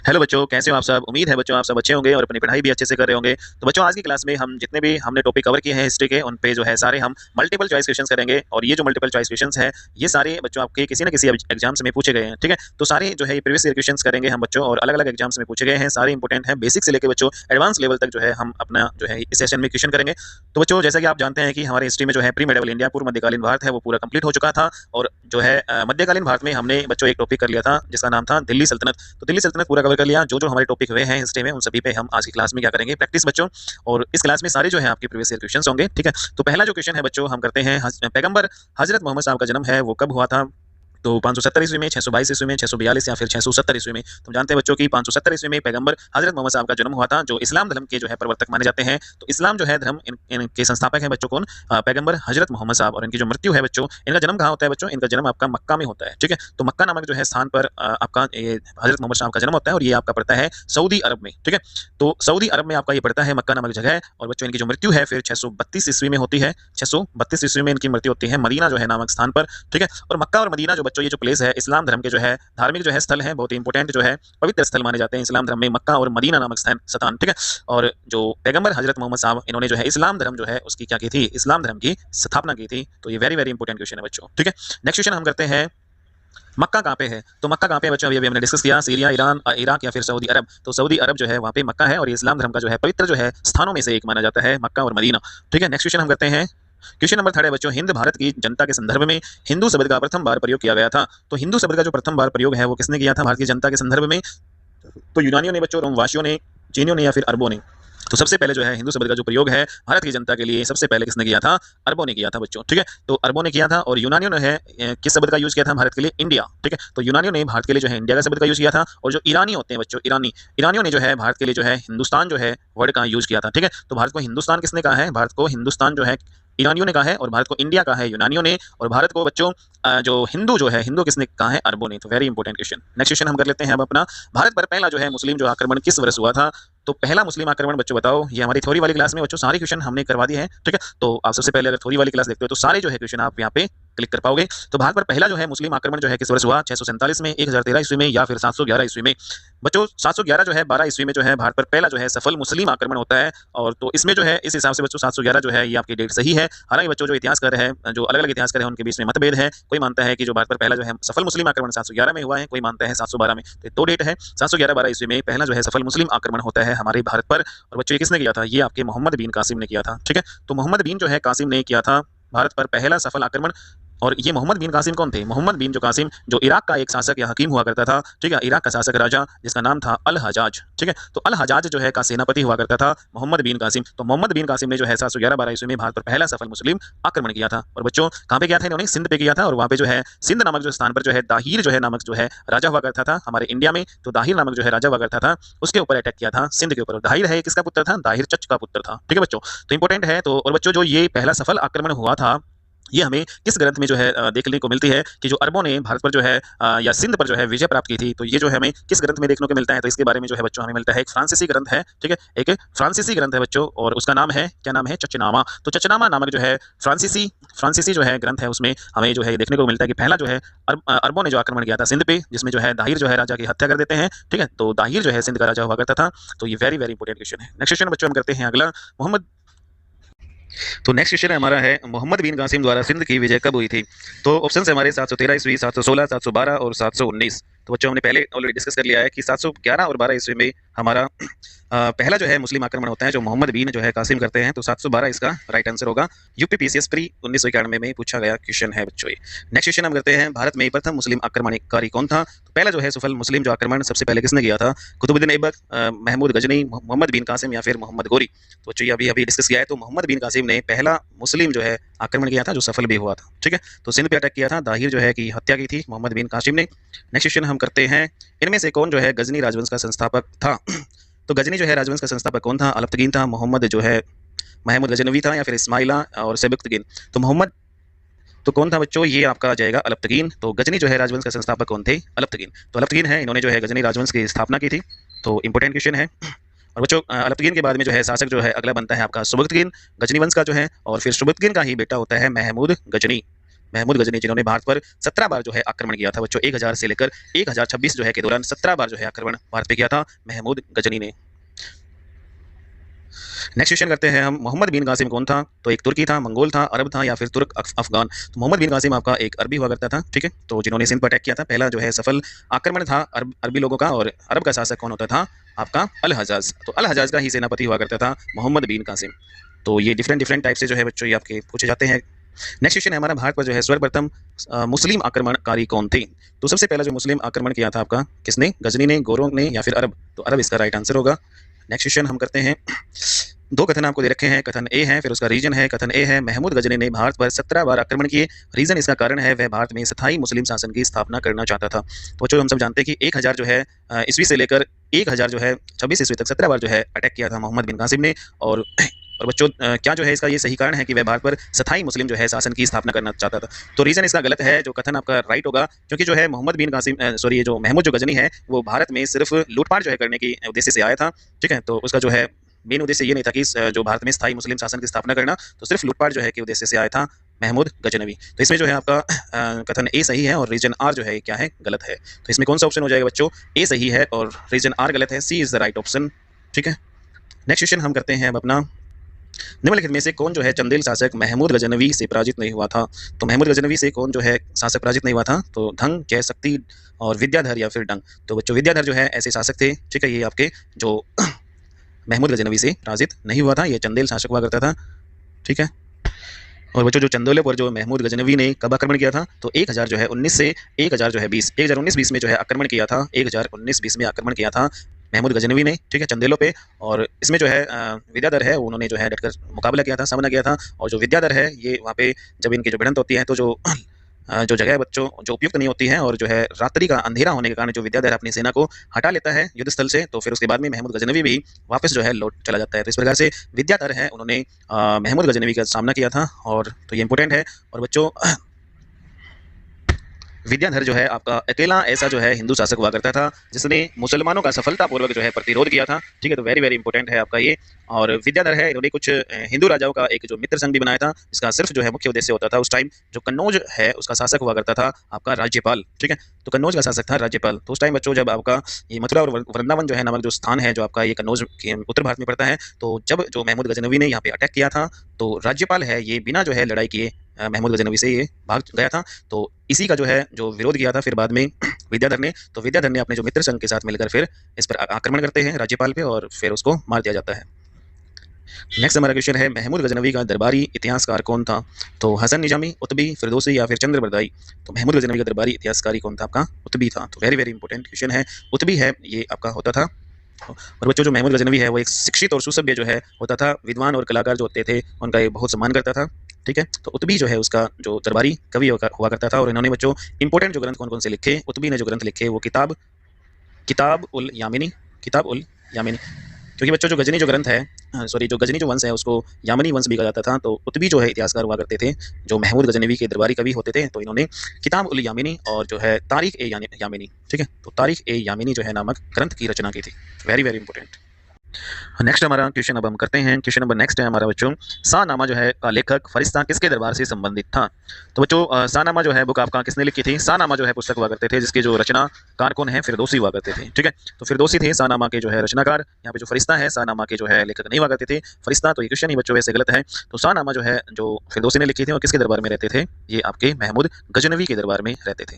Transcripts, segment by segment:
Hello बच्चों, कैसे हो आप सब। उम्मीद है बच्चों आप सब अच्छे होंगे और अपनी पढ़ाई भी अच्छे से कर रहे होंगे। तो बच्चों आज की क्लास में हम जितने भी हमने टॉपिक कवर किए हैं हिस्ट्री के, उन पे जो है सारे हम मल्टीपल चॉइस क्वेश्चंस करेंगे। और ये जो मल्टीपल चॉइस क्वेश्चंस है ये सारे बच्चों आपके किसी न किसी एग्जाम्स में पूछे गए हैं। ठीक है, तो सारे जो है प्रीवियस ईयर क्वेश्चंस करेंगे हम बच्चों, और अलग अलग एग्जाम्स में पूछे गए हैं। सारे इंपॉर्टेंट है, बेसिक से लेकर बच्चों एडवांस लेवल तक जो है हम अपना जो है इस सेशन में क्वेश्चन करेंगे। तो बच्चों जैसा कि आप जानते हैं कि हमारे हिस्ट्री में जो है प्री मेडिवल इंडिया, पूर्व मध्यकालीन भारत है, वो पूरा कंप्लीट हो चुका था। और जो है मध्यकालीन भारत में हमने बच्चों एक टॉपिक कर लिया था जिसका नाम था दिल्ली सल्तनत। तो दिल्ली सल्तनत पूरा कवर कर लिया। जो जो हमारे टॉपिक हुए हैं हिस्ट्री में उन सभी पे हम आज की क्लास में क्या करेंगे, प्रैक्टिस बच्चों। और इस क्लास में सारे जो है आपके प्रीवियस ईयर क्वेश्चंस होंगे। ठीक है, तो पहला जो क्वेश्चन है बच्चों हम करते हैं, पैगंबर हजरत मोहम्मद साहब का जन्म है वो कब हुआ था। तो 570 ईस्वी में, 622 ईस्वी में, 642 या फिर 670 ईस्वी में। तो जानते हैं बच्चों की 570 ईस्वी में पैगंबर हजरत मोहम्मद साहब का जन्म हुआ था, जो इस्लाम धर्म के जो है प्रवर्तक माने जाते हैं। तो इस्लाम जो है धर्म इनके संस्थापक हैं बच्चों कौन, पैगंबर हजरत मोहम्मद साहब। और इनकी जो मृत्यु है बच्चों, इनका जन्म कहाँ होता है बच्चों, इनका जन्म आपका मक्का में होता है। ठीक है, तो मक्का नामक जो है स्थान पर आपका ये हजरत मोहम्मद साहब का जन्म होता है, और ये आपका पड़ता है सऊदी अरब में। ठीक है, तो सऊदी अरब में आपका ये पड़ता है, मक्का नामक जगह है। और बच्चों इनकी जो मृत्यु है फिर 632 ईस्वी में होती है। 632 ईस्वी में इनकी मृत्यु होती है मदीना जो है नामक स्थान पर। ठीक है, और मक्का और मदीना जो बच्चों ये जो प्लेस है इस्लाम धर्म के जो है धार्मिक जो है स्थल है, बहुत ही इंपॉर्टेंट जो है पवित्र स्थल माने जाते हैं इस्लाम धर्म में, मक्का और मदीना नामक स्थान। ठीक है, और जो पैगंबर हजरत मोहम्मद साहब इन्होंने जो है इस्लाम धर्म जो है उसकी क्या की थी, इस्लाम धर्म की स्थापना की थी। तो ये वेरी वेरी इंपॉर्टेंट क्वेश्चन है बच्चों। ठीक है, नेक्स्ट क्वेश्चन हम करते हैं, मक्का कहाँ पे है। तो मक्का कहाँ पे है बच्चों, अभी हमने डिस्कस किया, सीरिया, ईरान, इराक या फिर सऊदी अरब। तो सऊदी अरब जो है वहाँ पे मक्का है, और ये इस्लाम धर्म का जो है पवित्र जो है स्थानों में से एक माना जाता है, मक्का और मदीना। ठीक है, नेक्स्ट क्वेश्चन हम करते हैं, क्वेश्चन नंबर 3 है बच्चों, हिंद भारत की जनता के संदर्भ में हिंदू शब्द का प्रथम बार प्रयोग किया गया था। तो हिंदू शब्द का जो प्रथम बार प्रयोग है वो किसने किया था भारतीय जनता के संदर्भ में। तो यूनानियों ने बच्चों, रोमवासियों ने, चीनियों ने या फिर अरबों ने। तो सबसे पहले जो है हिंदू शब्द का जो प्रयोग है भारत की जनता के लिए सबसे पहले किसने किया था, अरबों ने किया था बच्चों। ठीक है, तो अरबों ने किया था। और यूनानियों ने है किस शब्द का यूज किया था भारत के लिए, इंडिया। ठीक है, तो यूनानियों ने भारत के लिए जो है इंडिया का शब्द का यूज किया था। और जो ईरानी होते हैं बच्चों, ईरानियों ने जो है भारत के लिए जो है हिंदुस्तान जो है वर्ड का यूज किया था। ठीक है, तो भारत को हिंदुस्तान किसने कहा है, भारत को हिंदुस्तान जो है ईरानियों ने कहा है, और भारत को इंडिया कहा है यूनानियों ने। और भारत को बच्चों जो हिंदू जो है, हिंदू किसने कहा है, अरबों ने। तो very important question. Next question हम कर लेते हैं अब अपना, भारत पर पहला जो है मुस्लिम जो आक्रमण किस वर्ष हुआ था। तो पहला मुस्लिम आक्रमण बच्चों बताओ, ये हमारी थ्योरी वाली क्लास में बच्चों सारे क्वेश्चन हमने करवा दिए हैं। ठीक है, तो आप सबसे पहले अगर थ्योरी वाली क्लास देखते हो तो सारे जो है क्वेश्चन आप यहाँ पे क्लिक कर पाओगे। तो भारत पर पहला जो है मुस्लिम आक्रमण जो है किस वर्ष हुआ, 647 में, 1013 ईस्वी में, या फिर 711 ईस्वी में। बच्चों 711 जो है 12 ईस्वी में जो है भारत पर पहला जो है सफल मुस्लिम आक्रमण होता है। और तो इसमें जो है इस हिसाब से बच्चों 711 जो है ये आपकी डेट सही है। हालांकि बच्चों जो इतिहासकार है, जो अलग अलग इतिहासकार है, उनके बीच में मतभेद है। कोई मानता है कि जो भारत पर पहला जो है सफल मुस्लिम आक्रमण 711 में हुआ है, कोई मानता है 712 में। तो दो डेट है, 711 12 ईस्वी में पहला जो है सफल मुस्लिम आक्रमण होता है हमारे भारत पर। और बच्चों ये किसने किया था, ये आपके मोहम्मद बिन कासिम ने किया था। ठीक है, तो मोहम्मद बिन जो है कासिम ने किया था भारत पर पहला सफल आक्रमण। और ये मोहम्मद बिन कासिम कौन थे, मोहम्मद बिन जो कासिम जो इराक का एक शासक या हकीम हुआ करता था। ठीक है, इराक का शासक राजा जिसका नाम था अल हजाज। ठीक है, तो अल हजाज जो है का सेनापति हुआ करता था मोहम्मद बिन कासिम। तो मोहम्मद बिन कासिम ने जो है 711 12 ईस्वी में भारत पर पहला सफल मुस्लिम आक्रमण किया था। और बच्चों कहाँ पे किया था इन्होंने, सिंध पे किया था। और वहाँ पे जो है सिंध नामक जो स्थान पर जो है दाहिर जो है नामक जो है राजा हुआ करता था हमारे इंडिया में। तो दाहिर नामक जो है राजा हुआ करता था, उसके ऊपर अटैक किया था सिंध के ऊपर। दाहिर है किसका पुत्र था, दाहिर चच का पुत्र था। ठीक है बच्चों, तो इंपॉर्टेंट है। तो और बच्चों जो ये पहला सफल आक्रमण हुआ था ये हमें किस ग्रंथ में जो है देखने को मिलती है कि जो अरबों ने भारत पर जो है या सिंध पर जो है विजय प्राप्त की थी। तो ये जो है हमें किस ग्रंथ में देखने को मिलता है, तो इसके बारे में जो है बच्चों हमें मिलता है एक फ्रांसीसी ग्रंथ है। ठीक है, एक फ्रांसीसी ग्रंथ है बच्चों, और उसका नाम है, क्या नाम है, चचनामा। तो चचनामा नामक जो है फ्रांसीसी जो है ग्रंथ है, उसमें हमें जो है देखने को मिलता है कि पहला जो है अरबों ने जो आक्रमण किया था सिंध पे, जिसमें जो है दाहिर जो है राजा की हत्या कर देते हैं। ठीक है, तो दाहिर जो है सिंध का राजा हुआ करता था। तो ये वेरी वेरी इंपॉर्टेंट क्वेश्चन है। नेक्स्ट क्वेश्चन बच्चों हम करते हैं अगला, मोहम्मद। तो नेक्स्ट क्वेश्चन हमारा है, मोहम्मद बिन कासिम द्वारा सिंध की विजय कब हुई थी। तो ऑप्शन है हमारे 713 ईस्वी, 716, 712 और 719। तो बच्चों हमने पहले ऑलरेडी डिस्कस कर लिया है कि 711 और 12 ईस्वी में हमारा पहला जो है मुस्लिम आक्रमण होता है जो मोहम्मद बिन जो है कासिम करते हैं। तो 712 इसका राइट आंसर होगा। यूपीपीसीएस प्री 1991 में पूछा गया क्वेश्चन है बच्चों ये। नेक्स्ट क्वेश्चन हम करते हैं, भारत में प्रथम मुस्लिम आक्रमणकारी कौन था। तो पहला जो है सफल मुस्लिम जो आक्रमण सबसे पहले किसने किया था, कुतुबुद्दीन ऐबक, महमूद गजनी, मोहम्मद बिन कासिम या फिर मोहम्मद गोरी। तो बच्चों ये अभी अभी डिस्कस किया है। तो मोहम्मद बिन कासिम ने पहला मुस्लिम जो है आक्रमण किया था जो सफल भी हुआ था। ठीक है, तो सिंध पे अटैक किया था, दाहिर जो है की हत्या की थी मोहम्मद बिन कासिम ने। नेक्स्ट क्वेश्चन हम करते हैं, इनमें से कौन जो है गजनी राजवंश का संस्थापक था। तो गजनी जो है राजवंश का संस्थापक कौन था, अलफ्तगीन था, मोहम्मद जो है महमूद गजनवी था, या फिर इस्माइला और सबुक्तगीन। तो मोहम्मद तो कौन था बच्चों, ये आपका आ जाएगा अलफ्तगीन। तो गजनी जो है राजवंश का संस्थापक कौन थे, अलफ्तगीन। तो अलफ्तगीन है, इन्होंने जो है गजनी राजवंश की स्थापना की थी। तो इंपॉर्टेंट क्वेश्चन है। और बच्चों अलफ्तगीन के बाद में जो है शासक जो है अगला बनता है आपका सुबुक्तगीन, गजनी वंश का जो है। और फिर सुबुक्तगीन का ही बेटा होता है महमूद गजनी। महमूद गजनी, जिन्होंने भारत पर 17 बार जो है आक्रमण किया था बच्चों, 1000 से लेकर 1026 जो है के दौरान 17 बार जो है आक्रमण भारत पे किया था महमूद गजनी ने। नेक्स्ट क्वेश्चन करते हैं हम, मोहम्मद बिन कासिम कौन था? तो एक तुर्की था, मंगोल था, अरब था या फिर तुर्क अफगान। तो मोहम्मद बिन कासिम आपका एक अरबी हुआ करता था, ठीक है, तो जिन्होंने सिंध पर अटैक किया था, पहला जो है सफल आक्रमण था अरबी लोगों का। और अरब का शासक कौन होता था? आपका अल हजाज। तो अल हजाज का ही सेनापति हुआ करता था मोहम्मद बिन कासिम। तो ये डिफरेंट टाइप से जो है बच्चों ये आपके पूछे जाते हैं। नेक्स्ट क्वेश्चन है हमारा, भारत पर जो है सर्वप्रथम मुस्लिम आक्रमणकारी कौन थे? तो सबसे पहला जो मुस्लिम आक्रमण किया था आपका किसने? गजनी ने, गोरों ने या फिर अरब? तो अरब इसका राइट आंसर होगा। नेक्स्ट क्वेश्चन हम करते हैं, दो कथन आपको दे रखे हैं, कथन ए है फिर उसका रीजन है। कथन ए है, महमूद गजनी ने भारत पर 17 बार आक्रमण किए, रीजन इसका कारण है वह भारत में स्थायी मुस्लिम शासन की स्थापना करना चाहता था। तो बच्चों हम सब जानते हैं कि 1000 जो है ईस्वी से लेकर 1000 जो है 26 ईस्वी तक 17 बार जो है अटैक किया था मोहम्मद बिन कासिम ने। और बच्चों क्या जो है इसका ये सही कारण है कि वह भारत पर स्थायी मुस्लिम जो है शासन की स्थापना करना चाहता था। तो रीजन इसका गलत है, जो कथन आपका राइट होगा, क्योंकि जो है मोहम्मद बिन कासिम सॉरी ये जो महमूद जो गजनी है वो भारत में सिर्फ लूटपाट जो है करने की उद्देश्य से आया था, ठीक है। तो उसका जो है मेन उद्देश्य ये नहीं था कि जो भारत में स्थायी मुस्लिम शासन की स्थापना करना, तो सिर्फ लूटपाट जो है के उद्देश्य से आया था महमूद गजनवी। तो इसमें जो है आपका कथन ए सही है और रीजन आर जो है क्या है? गलत है। तो इसमें कौन सा ऑप्शन हो जाएगा बच्चों? ए सही है और रीजन आर गलत है, सी इज द राइट ऑप्शन, ठीक है। नेक्स्ट क्वेश्चन हम करते हैं अब अपना, निम्नलिखित में से कौन जो है चंदेल शासक महमूद गजनवी से पराजित नहीं हुआ था? तो महमूद गजनवी से कौन जो है शासक पराजित नहीं हुआ था? तो धंग, जय शक्ति और विद्याधर या फिर डंग। तो बच्चों विद्याधर जो है ऐसे शासक थे, ठीक है, ये आपके जो महमूद गजनवी से पराजित नहीं हुआ था, ये चंदेल शासक हुआ करता था, ठीक है। और बच्चों जो चंदेलों पर जो महमूद गजनवी ने कब आक्रमण किया था? तो 1000 जो है 19 से 1000 जो है 20 1019-20 में जो है आक्रमण किया था, 1019-20 में आक्रमण किया था महमूद गजनवी ने, ठीक है, चंदेलों पे। और इसमें जो है विद्याधर है उन्होंने जो है डटकर मुकाबला किया था, सामना किया था। और जो विद्याधर है ये वहाँ पे जब इनकी जो भिड़ंत होती है तो जो जगह बच्चों जो उपयुक्त नहीं होती है और जो है रात्रि का अंधेरा होने के कारण जो विद्याधर अपनी सेना को हटा लेता है युद्ध स्थल से, तो फिर उसके बाद में महमूद गजनवी भी वापस जो है लौट चला जाता है। तो इस प्रकार से विद्याधर है उन्होंने महमूद गजनवी का सामना किया था, और तो ये इंपॉर्टेंट है। और बच्चों विद्याधर जो है आपका अकेला ऐसा जो है हिंदू शासक हुआ करता था जिसने मुसलमानों का सफलतापूर्वक जो है प्रतिरोध किया था, ठीक है। तो वेरी वेरी इंपॉर्टेंट है आपका ये। और विद्याधर है इन्होंने कुछ हिंदू राजाओं का एक जो मित्र संघ भी बनाया था, इसका सिर्फ जो है मुख्य उद्देश्य होता था उस टाइम जो कन्नौज है उसका शासक हुआ करता था आपका राज्यपाल, ठीक है। तो कन्नौज का शासक था राज्यपाल। तो उस टाइम बच्चों जब आपका ये मथुरा और वृंदावन जो है नामक जो स्थान है जो आपका ये कन्नौज के उत्तर भारत में पड़ता है, तो जब जो महमूद गजनवी ने यहाँ पे अटैक किया था तो राज्यपाल है ये बिना जो है लड़ाई किए महमूद गजनवी से ये भाग गया था। तो इसी का जो है जो विरोध किया था फिर बाद में विद्याधर ने, तो विद्याधर ने अपने जो मित्र संघ के साथ मिलकर फिर इस पर आक्रमण करते हैं राज्यपाल पे और फिर उसको मार दिया जाता है। नेक्स्ट हमारा क्वेश्चन है, महमूद गजनवी का दरबारी इतिहासकार कौन था? तो हसन निजामी, उतबी, फिरदौसी या फिर चंद्र बरदाई। तो महमूद गजनवी का दरबारी इतिहासकारी कौन था? आपका उतबी था। तो वेरी वेरी इंपॉर्टेंट क्वेश्चन है, उतबी है ये आपका होता था। और बच्चों जो महमूद गजनवी है वो एक शिक्षित और सुसभ्य जो है होता था, विद्वान और कलाकार जो होते थे उनका ये बहुत सम्मान करता था, ठीक है। तो उतबी जो है उसका जो दरबारी कवि हुआ करता था। और इन्होंने बच्चों इंपॉर्टेंट जो ग्रंथ कौन कौन से लिखे उतबी ने जो ग्रंथ लिखे वो किताब उल यामिनी, क्योंकि बच्चों जो गजनी जो ग्रंथ है सॉरी जो गजनी जो वंश है उसको यामिनी वंश भी कहा जाता था। तो उतबी जो है इतिहासकार हुआ करते थे जो महमूद गजनवी के दरबारी कवि होते थे, तो इन्होंने किताब उल यामिनी और जो है तारीख ए यामिनी, ठीक है, तो तारीख ए यामिनी जो है नामक ग्रंथ की रचना की थी। Very very important. नेक्स्ट हमारा क्वेश्चन अब हम करते हैं, क्वेश्चन नंबर नेक्स्ट है हमारा बच्चों, शाहनामा जो है का लेखक फरिश्ता किसके दरबार से संबंधित था? तो बच्चों शाहनामा जो है बुक आपका किसने लिखी थी? शाहनामा जो है पुस्तक हुआ करते थे जिसके जो रचनाकार कौन है? फिरदौसी हुआ करते थे, ठीक है। तो फिरदौसी थे शाहनामा के जो है रचनाकार। यहाँ पे जो फरिश्ता है शाहनामा के जो है लेखक नहीं हुआ करते थे फरिश्ता, तो ये क्वेश्चन ही बच्चों वैसे गलत है। तो शाहनामा जो है जो फिरदौसी ने लिखी थी और किसके दरबार में रहते थे? ये आपके महमूद गजनवी के दरबार में रहते थे,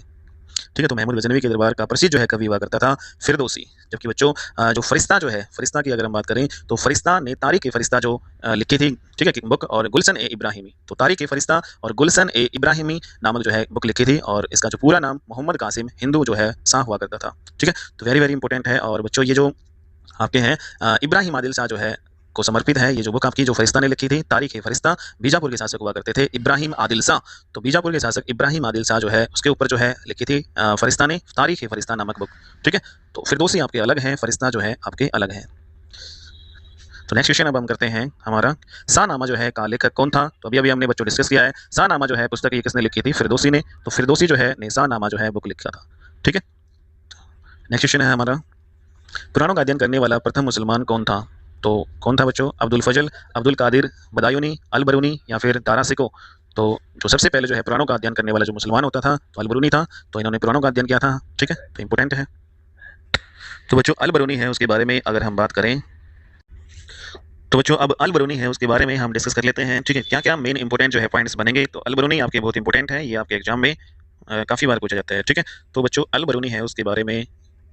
ठीक है। तो महमूद गजनवी के दरबार का प्रसिद्ध जो है कवि हुआ करता था फिरदौसी। जबकि बच्चों जो फरिश्ता जो है फरिश्ता की अगर हम बात करें तो फरिश्ता ने तारीख ए फरिश्ता जो लिखी थी, ठीक है, बुक, और गुलशन ए इब्राहिमी। तो तारीख ए फरिश्ता और गुलशन ए इब्राहिमी नामक जो है बुक लिखी थी और इसका जो पूरा नाम मोहम्मद कासिम हिंदू जो है शाह हुआ करता था, ठीक है। तो वेरी वेरी इंपॉर्टेंट है। और बच्चों ये जो आपके हैं इब्राहिम आदिल शाह जो है को समर्पित है ये जो बुक आपकी जो फरिश्ता ने लिखी थी तारीख ए फरिश्ता। बीजापुर के शासक हुआ करते थे इब्राहिम आदिल शाह। तो बीजापुर के शासक इब्राहिम आदिल शाह जो है उसके ऊपर जो है लिखी थी फरिश्ता ने तारीख ए फरिश्ता नामक बुक, ठीक है। तो फिरदौसी आपके अलग हैं, फरिश्ता जो है आपके अलग हैं। तो नेक्स्ट क्वेश्चन अब हम करते हैं हमारा, शाहनामा जो है का लेखक कौन था? तो अभी हमने बच्चों डिस्कस किया है शाहनामा जो है पुस्तक ये किसने लिखी थी? फिरदौसी ने। तो फिरदौसी जो है ने शाहनामा जो है बुक लिखा था, ठीक है। नेक्स्ट क्वेश्चन है हमारा, पुराणों का अध्ययन करने वाला प्रथम मुसलमान कौन था? तो कौन था बच्चों? अब्दुल फजल, अब्दुल कादिर, बदायूनी, अल बरूनी या फिर दारा सिको। तो जो सबसे पहले जो है पुराणों का अध्ययन करने वाला जो मुसलमान होता था तो अल बरूनी था, तो इन्होंने पुराणों का अध्ययन किया था। ठीक है, तो इंपॉर्टेंट है। तो बच्चों अल बरूनी है उसके बारे में अगर हम बात करें, तो बच्चों अब अल बरूनी है उसके बारे में हम डिस्कस कर लेते हैं। ठीक है, क्या क्या मेन इंपॉर्टेंट जो है पॉइंट्स बनेंगे। तो अल बरूनी आपके बहुत इंपॉर्टेंट है, ये आपके एग्जाम में काफ़ी बार पूछा जाता है। ठीक है, तो बच्चों अल बरूनी है उसके बारे में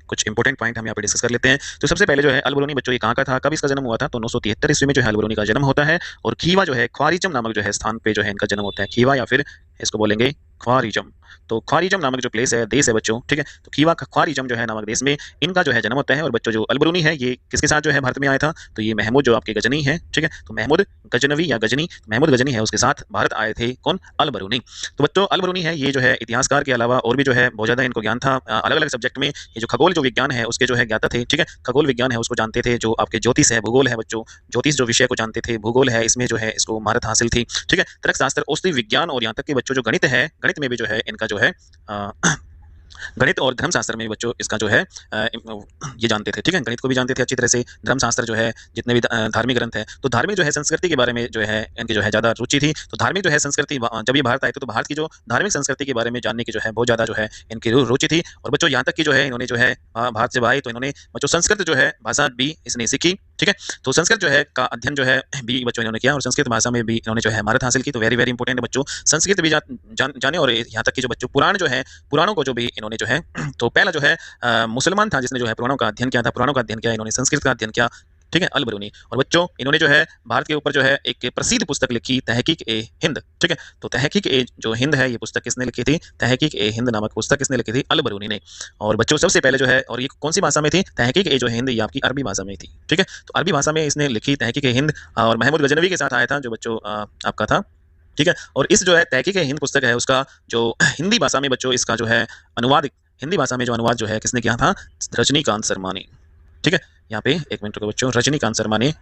कुछ इंपॉर्टेंट पॉइंट हम यहाँ पे डिस्कस कर लेते हैं। तो सबसे पहले जो है अल बरूनी बच्चों ये कहाँ का था, कब इसका जन्म हुआ था। तो 973 ईस्वी में जो है अल बरूनी का जन्म होता है, और खीवा जो है ख्वारिजम नामक जो है स्थान पे जो है इनका जन्म होता है। खीवा या फिर इसको बोलेंगे ख्वारिजम। तो ख्वारिजम नामक जो प्लेस है, देश है बच्चों, ठीक है, तो खीवा ख्वारिजम जो है नामक देश में इनका जो है जन्म होता है। और बच्चों जो अल बरूनी है ये किसके साथ जो है भारत में आया था, तो ये महमूद जो आपके गजनी है। ठीक है, तो महमूद गजनवी या गजनी, महमूद गजनी है उसके साथ भारत आए थे कौन, अल बरूनी। तो बच्चों अल बरूनी है ये जो है इतिहासकार के अलावा और भी जो है बहुत ज़्यादा इनको ज्ञान था अलग अलग सब्जेक्ट में। ये जो खगोल जो विज्ञान है उसके जो है ज्ञाता थे। ठीक है, खगोल विज्ञान है उसको जानते थे, जो आपके ज्योतिष है, भूगोल है बच्चों, ज्योतिष जो विषय को जानते थे, भूगोल है इसमें जो है इसको महारत हासिल थी। ठीक है, तर्कशास्त्र, औषधि विज्ञान, और यहाँ तक कि बच्चों जो गणित है, गणित में भी जो है इनका जो है गणित और धर्मशास्त्र में भी बच्चों इसका जो है ये जानते थे। ठीक है, गणित को भी जानते थे अच्छी तरह से, धर्मशास्त्र जो है जितने भी धार्मिक ग्रंथ है, तो धार्मिक जो है संस्कृति के बारे में जो है इनकी जो है ज़्यादा रुचि थी। तो धार्मिक जो है संस्कृति जब ये भारत आए तो भारत की जो धार्मिक संस्कृति के बारे में जानने की जो है बहुत ज़्यादा जो है इनकी रुचि थी। और बच्चों यहाँ तक कि जो है इन्होंने जो है भारत जब आए तो इन्होंने बच्चों संस्कृत जो है भाषा भी इसने सीखी। ठीक है, तो संस्कृत जो है का अध्ययन जो है भी बच्चों इन्होंने किया, और संस्कृत भाषा में भी इन्होंने जो है महारत हासिल की। तो वेरी वेरी इंपॉर्टेंट है बच्चों संस्कृत भी जाने, और यहाँ तक कि जो बच्चों पुराण जो है, पुराणों को जो भी इन्होंने जो है तो पहला जो है मुसलमान था जिसने जो है पुराणों का अध्ययन किया था, पुराणों का अध्ययन किया, इन्होंने संस्कृत का अध्ययन किया। ठीक है, अल बरूनी। और बच्चों इन्होंने जो है भारत के ऊपर जो है एक प्रसिद्ध पुस्तक लिखी, तहकीक ए हिंद। ठीक है, तो तहकीक ए जो हिंद है ये पुस्तक किसने लिखी थी, तहकीक ए हिंद नामक पुस्तक किसने लिखी थी, अल बरूनी ने। और बच्चों सबसे पहले जो है, और ये कौन सी भाषा में थी, तहकीक ए जो हिंद, ये आपकी अरबी भाषा में थी। ठीक है, तो अरबी भाषा में इसने लिखी तहकीक ए हिंद, और महमूद गजनवी के साथ आया था जो बच्चों आपका था। ठीक है, और इस जो है तहकीक ए हिंद पुस्तक है उसका जो हिंदी भाषा में बच्चों इसका जो है अनुवाद, हिंदी भाषा में जो अनुवाद जो है किसने किया था, रजनीकांत शर्मा ने। ठीक है, यहाँ पे एक मिनट रुको बच्चों, रजनीकांत शर्मा ने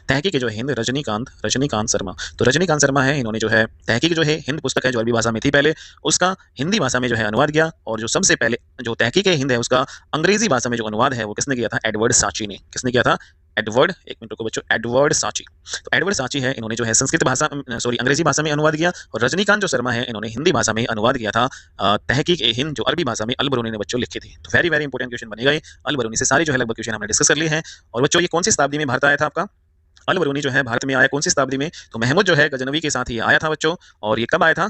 तहकीक जो है हिंद, रजनीकांत शर्मा, तो रजनीकांत शर्मा है, इन्होंने जो है तहकीक जो है हिंद पुस्तक है जो अरबी भाषा में थी पहले, उसका हिंदी भाषा में जो है अनुवाद किया। और जो सबसे पहले जो तहकीक हिंद है उसका अंग्रेजी भाषा में जो अनुवाद है वो किसने किया था, एडवर्ड साची ने। किसने किया था, एडवर्ड, एक मिनट को बच्चों, एडवर्ड साची। तो एडवर्ड साची है, इन्होंने जो है संस्कृत भाषा अंग्रेजी भाषा में अनुवाद किया, और रजनीकांत जो शर्मा है इन्होंने हिंदी भाषा में अनुवाद किया था तहकीक ए हिंद जो अरबी भाषा में अल बरूनी ने बच्चों लिखी थी। तो वेरी वेरी इंपॉर्टेंट क्वेश्चन बनेगा ये। अल बरूनी से सारी जो है लगभग क्वेश्चन हमने डिस्कस कर लिए हैं। और बच्चों ये कौन सी शताब्दी में भारत आया था आपका, अल बरूनी जो है भारत में आया कौन सी शताब्दी में, तो महमूद जो है गजनवी के साथ ही आया था बच्चों। और ये कब आया था,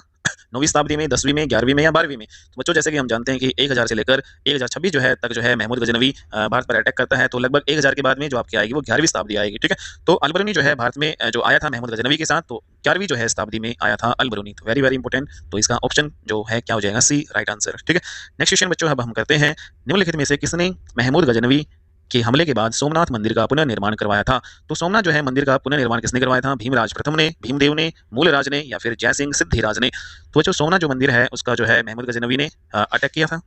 9वीं शताब्दी में, 10वीं में, 11वीं में या 12वीं में। तो बच्चों जैसे कि हम जानते हैं कि 1000 से लेकर 1026 जो है तक जो है महमूद गजनवी भारत पर अटैक करता है, तो लगभग 1000 के बाद में जो आपकी आएगी वो 11वीं शताब्दी आएगी। ठीक है, तो अल बरूनी जो है भारत में जो आया था महमूद गजनवी के साथ, तो 11वीं जो है शताब्दी में आया था अल बरूनी। तो वेरी वेरी इंपॉर्टेंट, तो इसका ऑप्शन जो है क्या हो जाएगा, सी राइट आंसर। ठीक है, नेक्स्ट क्वेश्चन बच्चों अब हम करते हैं, निम्नलिखित में से किसने महमूद गजनवी के हमले के बाद सोमनाथ मंदिर का पुनर्निर्माण करवाया था। तो सोमनाथ जो है मंदिर का पुनर्निर्माण किसने करवाया था, भीमराज प्रथम ने, भीमदेव ने, मूलराज ने, या फिर जयसिंह सिद्धिराज ने। तो जो सोमनाथ जो मंदिर है उसका जो है महमूद गजनवी ने अटैक किया था।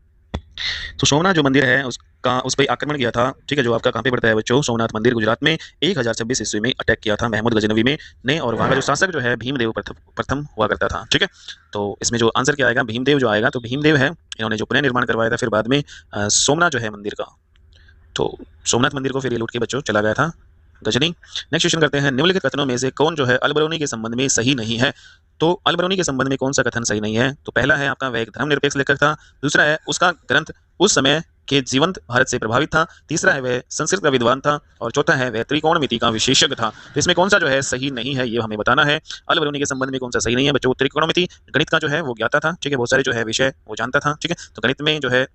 तो सोमनाथ जो मंदिर है उसका उस पर आक्रमण किया था। ठीक है, जो आपका कहाँ पे पड़ता है बच्चों, सोमनाथ मंदिर गुजरात में 1026 ईस्वी में अटैक किया था महमूद गजनवी में ने, और वहाँ का जो शासक जो है भीमदेव प्रथम हुआ करता था। ठीक है, तो इसमें जो आंसर क्या आएगा, भीमदेव जो आएगा। तो भीमदेव है, इन्होंने जो पुनर्निर्माण करवाया था फिर बाद में सोमनाथ जो है मंदिर का, तो सोमनाथ मंदिर को फिर ये लूट के बच्चों चला गया था गजनी। नेक्स्ट क्वेश्चन करते हैं, निम्नलिखित कथनों में से कौन जो है अल बरूनी के संबंध में सही नहीं है। तो अल बरूनी के संबंध में कौन सा कथन सही नहीं है, तो पहला है आपका वह एक धर्मनिरपेक्ष लेखक था, दूसरा है उसका ग्रंथ उस समय के जीवंत भारत से प्रभावित था, तीसरा है वह संस्कृत का विद्वान था, और चौथा है वह त्रिकोणमिति का विशेषज्ञ था। तो इसमें कौन सा जो है सही नहीं है ये हमें बताना है। अल बरूनी के संबंध में कौन सा सही नहीं है बच्चों, त्रिकोणमिति गणित का जो है वो ज्ञाता था। ठीक है, बहुत सारे जो है विषय वो जानता था। ठीक है, तो गणित में जो है,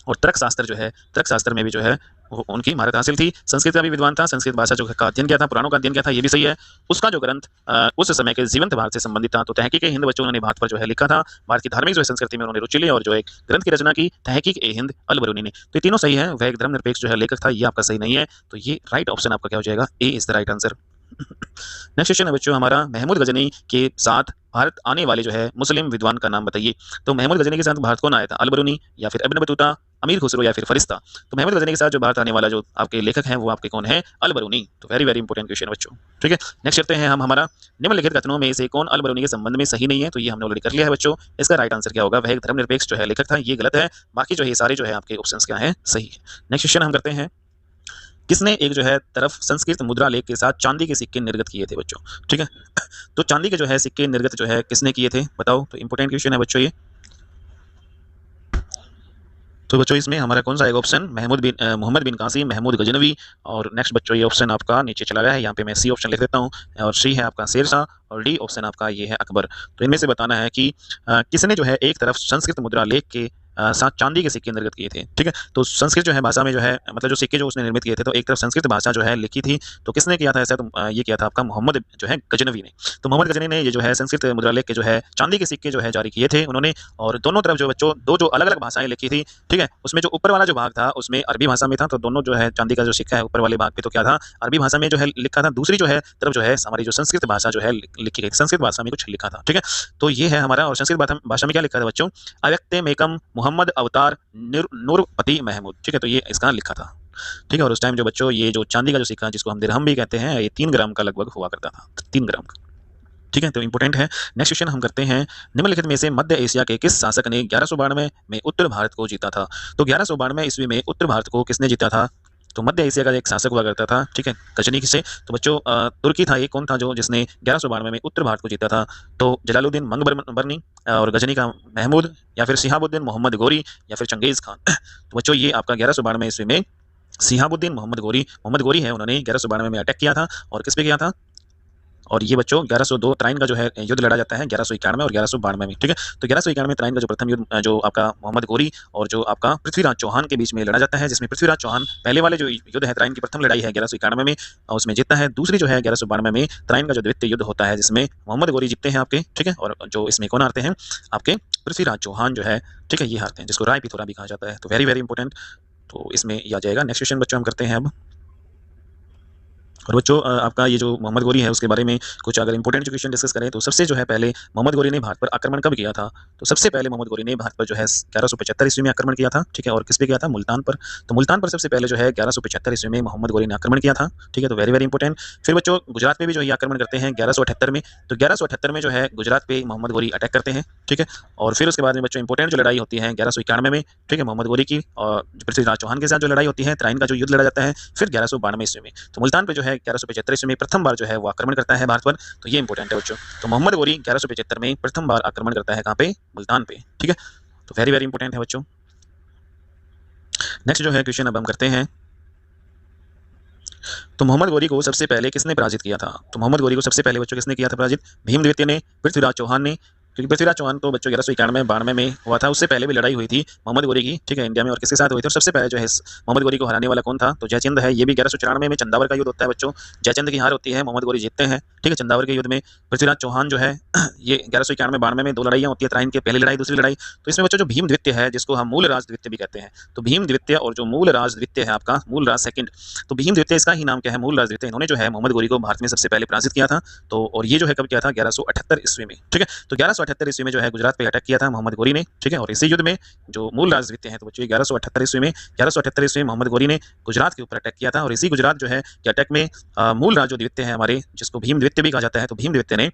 और तर्कशास्त्र जो है, तर्कशास्त्र में भी जो है उनकी महारत हासिल थी। संस्कृत का भी विद्वान था, संस्कृत भाषा जो का अध्ययन किया था, पुराणों का अध्ययन किया था, ये भी सही है। उसका जो ग्रंथ उस समय के जीवंत भारत से संबंधित था। तो तहकीक ए हिंद बच्चों उन्होंने भारत पर जो है लिखा था, भारत की धार्मिक जो है संस्कृति में उन्होंने रुचि ली और जो एक ग्रंथ की रचना की तहकीक ए हिंद अल बरूनी ने। तो ये तीनों सही है। वह एक धर्मनिरपेक्ष जो है लेखक था, ये आपका सही नहीं है। तो ये राइट ऑप्शन आपका क्या हो जाएगा, A is the right answer. Next question है बच्चों हमारा, महमूद गजनी के साथ भारत आने वाले जो है मुस्लिम विद्वान का नाम बताइए। तो महमूद गजनी के साथ भारत कौन आया था, अल बरूनी या फिर इब्न बतूता, अमीर खुसरो या फिर फरिश्ता। तो महमूद गजनी के साथ जो भारत आने वाला जो आपके लेखक हैं वो आपके कौन है, अल बरूनी। तो वेरी वेरी इंपॉर्टेंट क्वेश्चन है बच्चों। ठीक है, नेक्स्ट करते हैं हम हमारा, निम्नलिखित कथनों में से कौन अल बरूनी के संबंध में सही नहीं है। तो ये हमने ऑलरेडी कर लिया है बच्चों। इसका राइट आंसर क्या होगा, वह एक धर्मनिरपेक्ष जो है लेखक था, ये गलत है। बाकी जो है सारे जो है आपके ऑप्शंस क्या है, सही है। नेक्स्ट क्वेश्चन हम करते हैं, किसने एक जो है तरफ संस्कृत मुद्रा लेख के साथ चांदी के सिक्के निर्गत किए थे बच्चों, ठीक है। तो चांदी के जो है सिक्के निर्गत जो है किसने किए थे बताओ, तो इंपॉर्टेंट क्वेश्चन है बच्चों ये। तो बच्चों इसमें हमारा कौन सा आएगा ऑप्शन, मोहम्मद बिन कासिम, महमूद गजनवी। और नेक्स्ट बच्चों ये ऑप्शन आपका नीचे चला गया है, यहाँ पे मैं सी ऑप्शन लिख देता हूँ, और सी है आपका शेर शाह, और डी ऑप्शन आपका ये है अकबर। तो इनमें से बताना है कि किसने जो है एक तरफ संस्कृत मुद्रा लेख के साथ चांदी के सिक्के निर्गत किए थे, ठीक है। तो संस्कृत जो है भाषा में जो है मतलब जो सिक्के जो उसने निर्मित किए थे, तो एक तरफ संस्कृत भाषा जो है लिखी थी, तो किसने किया था ऐसा, तो ये किया था आपका मोहम्मद जो है गजनवी ने। तो मोहम्मद गजनवी ने ये जो है संस्कृत मुद्रा लेख के जो है चांदी के सिक्के जो है जारी किए थे उन्होंने। और दोनों तरफ जो बच्चों दो जो अलग अलग भाषाएं लिखी थी, ठीक है, उसमें जो ऊपर वाला जो भाग था उसमें अरबी भाषा में था, तो दोनों जो है चांदी का जो सिक्का है ऊपर वाले भाग पे तो क्या था, अरबी भाषा में जो है लिखा था, दूसरी जो है तरफ जो है हमारी जो संस्कृत भाषा जो है लिखी गई, संस्कृत भाषा में कुछ लिखा था, ठीक है। तो ये है हमारा, और संस्कृत भाषा में क्या लिखा था बच्चों, अव्यक्ते मेकम मोहम्मद अवतार नूरपति महमूद, ठीक है। तो ये इसका लिखा था, ठीक है। और उस टाइम जो बच्चों ये जो चांदी का जो सिक्का जिसको हम दिरहम भी कहते हैं, ये 3 ग्राम का लगभग हुआ करता था, 3 ग्राम का, ठीक है। तो इंपॉर्टेंट है। नेक्स्ट क्वेश्चन हम करते हैं, निम्नलिखित में से मध्य एशिया के किस शासक ने 1192 में उत्तर भारत को जीता था। तो 1192 ईस्वी में उत्तर भारत को किसने जीता था, तो मध्य एशिया का एक शासक हुआ करता था, ठीक है, गजनी से। तो बच्चों तुर्की था, ये कौन था जो जिसने 1192 में उत्तर भारत को जीता था, तो जलालुद्दीन मंगबरनी, और गजनी का महमूद, या फिर सिहाबुद्दीन मोहम्मद गोरी, या फिर चंगेज खान। तो बच्चों ये आपका 1192 ईस्वी में सिहाबुद्दीन मोहम्मद गोरी है, उन्होंने 1192 में अटैक किया था, और किस पे किया था, और ये बच्चों 1102 त्राइन का जो है युद्ध लड़ा जाता है 1191 और 1192 में, ठीक है। तो 1191 त्राइन का जो प्रथम युद्ध जो आपका मोहम्मद गोरी और जो आपका पृथ्वीराज चौहान के बीच में लड़ा जाता है, जिसमें पृथ्वीराज चौहान पहले वाले जो युद्ध है त्राइन की प्रथम लड़ाई है 1191 में, उसमें जीतता है। दूसरी जो है 1192 में त्राइन का जो द्वितीय युद्ध होता है, जिसमें मोहम्मद गोरी जीतते हैं आपके, ठीक है, और जो इसमें कौन हारते हैं आपके पृथ्वीराज चौहान जो है, ठीक है, ये हारते हैं, जिसको राय पिथौरा भी कहा जाता है। तो वेरी वेरी इंपॉर्टेंट, तो इसमें ये आ जाएगा। नेक्स्ट क्वेश्चन बच्चों हम करते हैं अब, और बच्चों आपका ये जो मोहम्मद गोरी है उसके बारे में कुछ अगर इंपॉर्टेंट क्वेश्चन डिस्कस करें, तो सबसे जो है पहले मोहम्मद गोरी ने भारत पर आक्रमण कब किया था, तो सबसे पहले मोहम्मद गोरी ने भारत पर जो है 1175 ईस्वी में आक्रमण किया था, ठीक है। और किस पे किया था, मुल्तान पर। तो मुल्तान पर सबसे पहले जो है 1175 ईस्वी में मोहम्मद गोरी ने आक्रमण किया था, ठीक है। तो वेरी वेरी इंपॉर्टेंट। फिर बच्चों गुजरात में भी जो ये आक्रमण करते हैं 1178 में, तो 1178 में जो है गुजरात पे मोहम्मद गोरी अटैक करते हैं, ठीक है। और फिर उसके बाद में बच्चों इंपॉर्टेंट जो लड़ाई होती है 1191 में, ठीक है, मोहम्मद गोरी की और पृथ्वीराज चौहान के साथ जो लड़ाई होती है, त्राइन का जो युद्ध लड़ा जाता है, फिर 1192 ईस्वी में। तो मुल्तान पे जो है 1175 ईस्वी में प्रथम बार जो है वो आक्रमण करता है भारत पर, तो ये इंपॉर्टेंट है बच्चों। तो मोहम्मद गोरी 1175 में प्रथम बार आक्रमण करता है कहाँ पे, मुल्तान पे, ठीक है। तो वेरी वेरी इंपॉर्टेंट है बच्चों। नेक्स्ट जो है क्वेश्चन अब हम करते हैं, तो मोहम्मद गोरी को सबसे पहले किसने पराजित किया था, तो मोहम्मद गोरी को सबसे पहले बच्चों किसने किया था पराजित, भीम द्वितीय ने, पृथ्वीराज चौहान ने, क्योंकि पृथ्वीराज चौहान तो बच्चों 1191-92 में हुआ था, उससे पहले भी लड़ाई हुई थी मोहम्मद गोरी की, ठीक है, इंडिया में, और किसके साथ हुई थी, और सबसे पहले जो है मोहम्मद गोरी को हराने वाला कौन था, तो जयचंद है। ये भी 1194 में चंदावर का युद्ध होता है बच्चों, जयचंद की हार होती है, मोहम्मद गोरी जीतते हैं, ठीक है, चंदावर के युद्ध में। पृथ्वीराज चौहान जो है ये 1191-92 में 2 लड़ाइयाँ होती है, त्राइन की पहली लड़ाई, दूसरी लड़ाई। तो इसमें बच्चों जो भीम द्वितीय है, जिसको हम मूल राज द्वितीय भी कहते हैं, तो भीम द्वितीय और जो मूल राज द्वितीय है आपका मूल राज सेकंड, तो भीम द्वितीय इसका ही नाम क्या है, मूल राज द्वितीय, इन्होंने जो है मोहम्मद गोरी को भारत में सबसे पहले पराजित किया था। तो और ये जो है कब किया था, 1178 ईस्वी में, ठीक है। तो 1178 ईस्वी में जो है गुजरात पे अटैक किया था मोहम्मद गोरी ने, ठीक है। और इसी युद्ध में जो मूल राज द्वितीय है, तो बच्चों 1178 ईस्वी में 1178 ईस्वी में मोहम्मद गोरी ने गुजरात के ऊपर अटैक किया था, और इसी गुजरात जो है के अटैक में मूल राज जो द्वितीय है हमारे, जिसको भीम द्वितीय भी कहा जाता है, तो भीम द्वितीय ने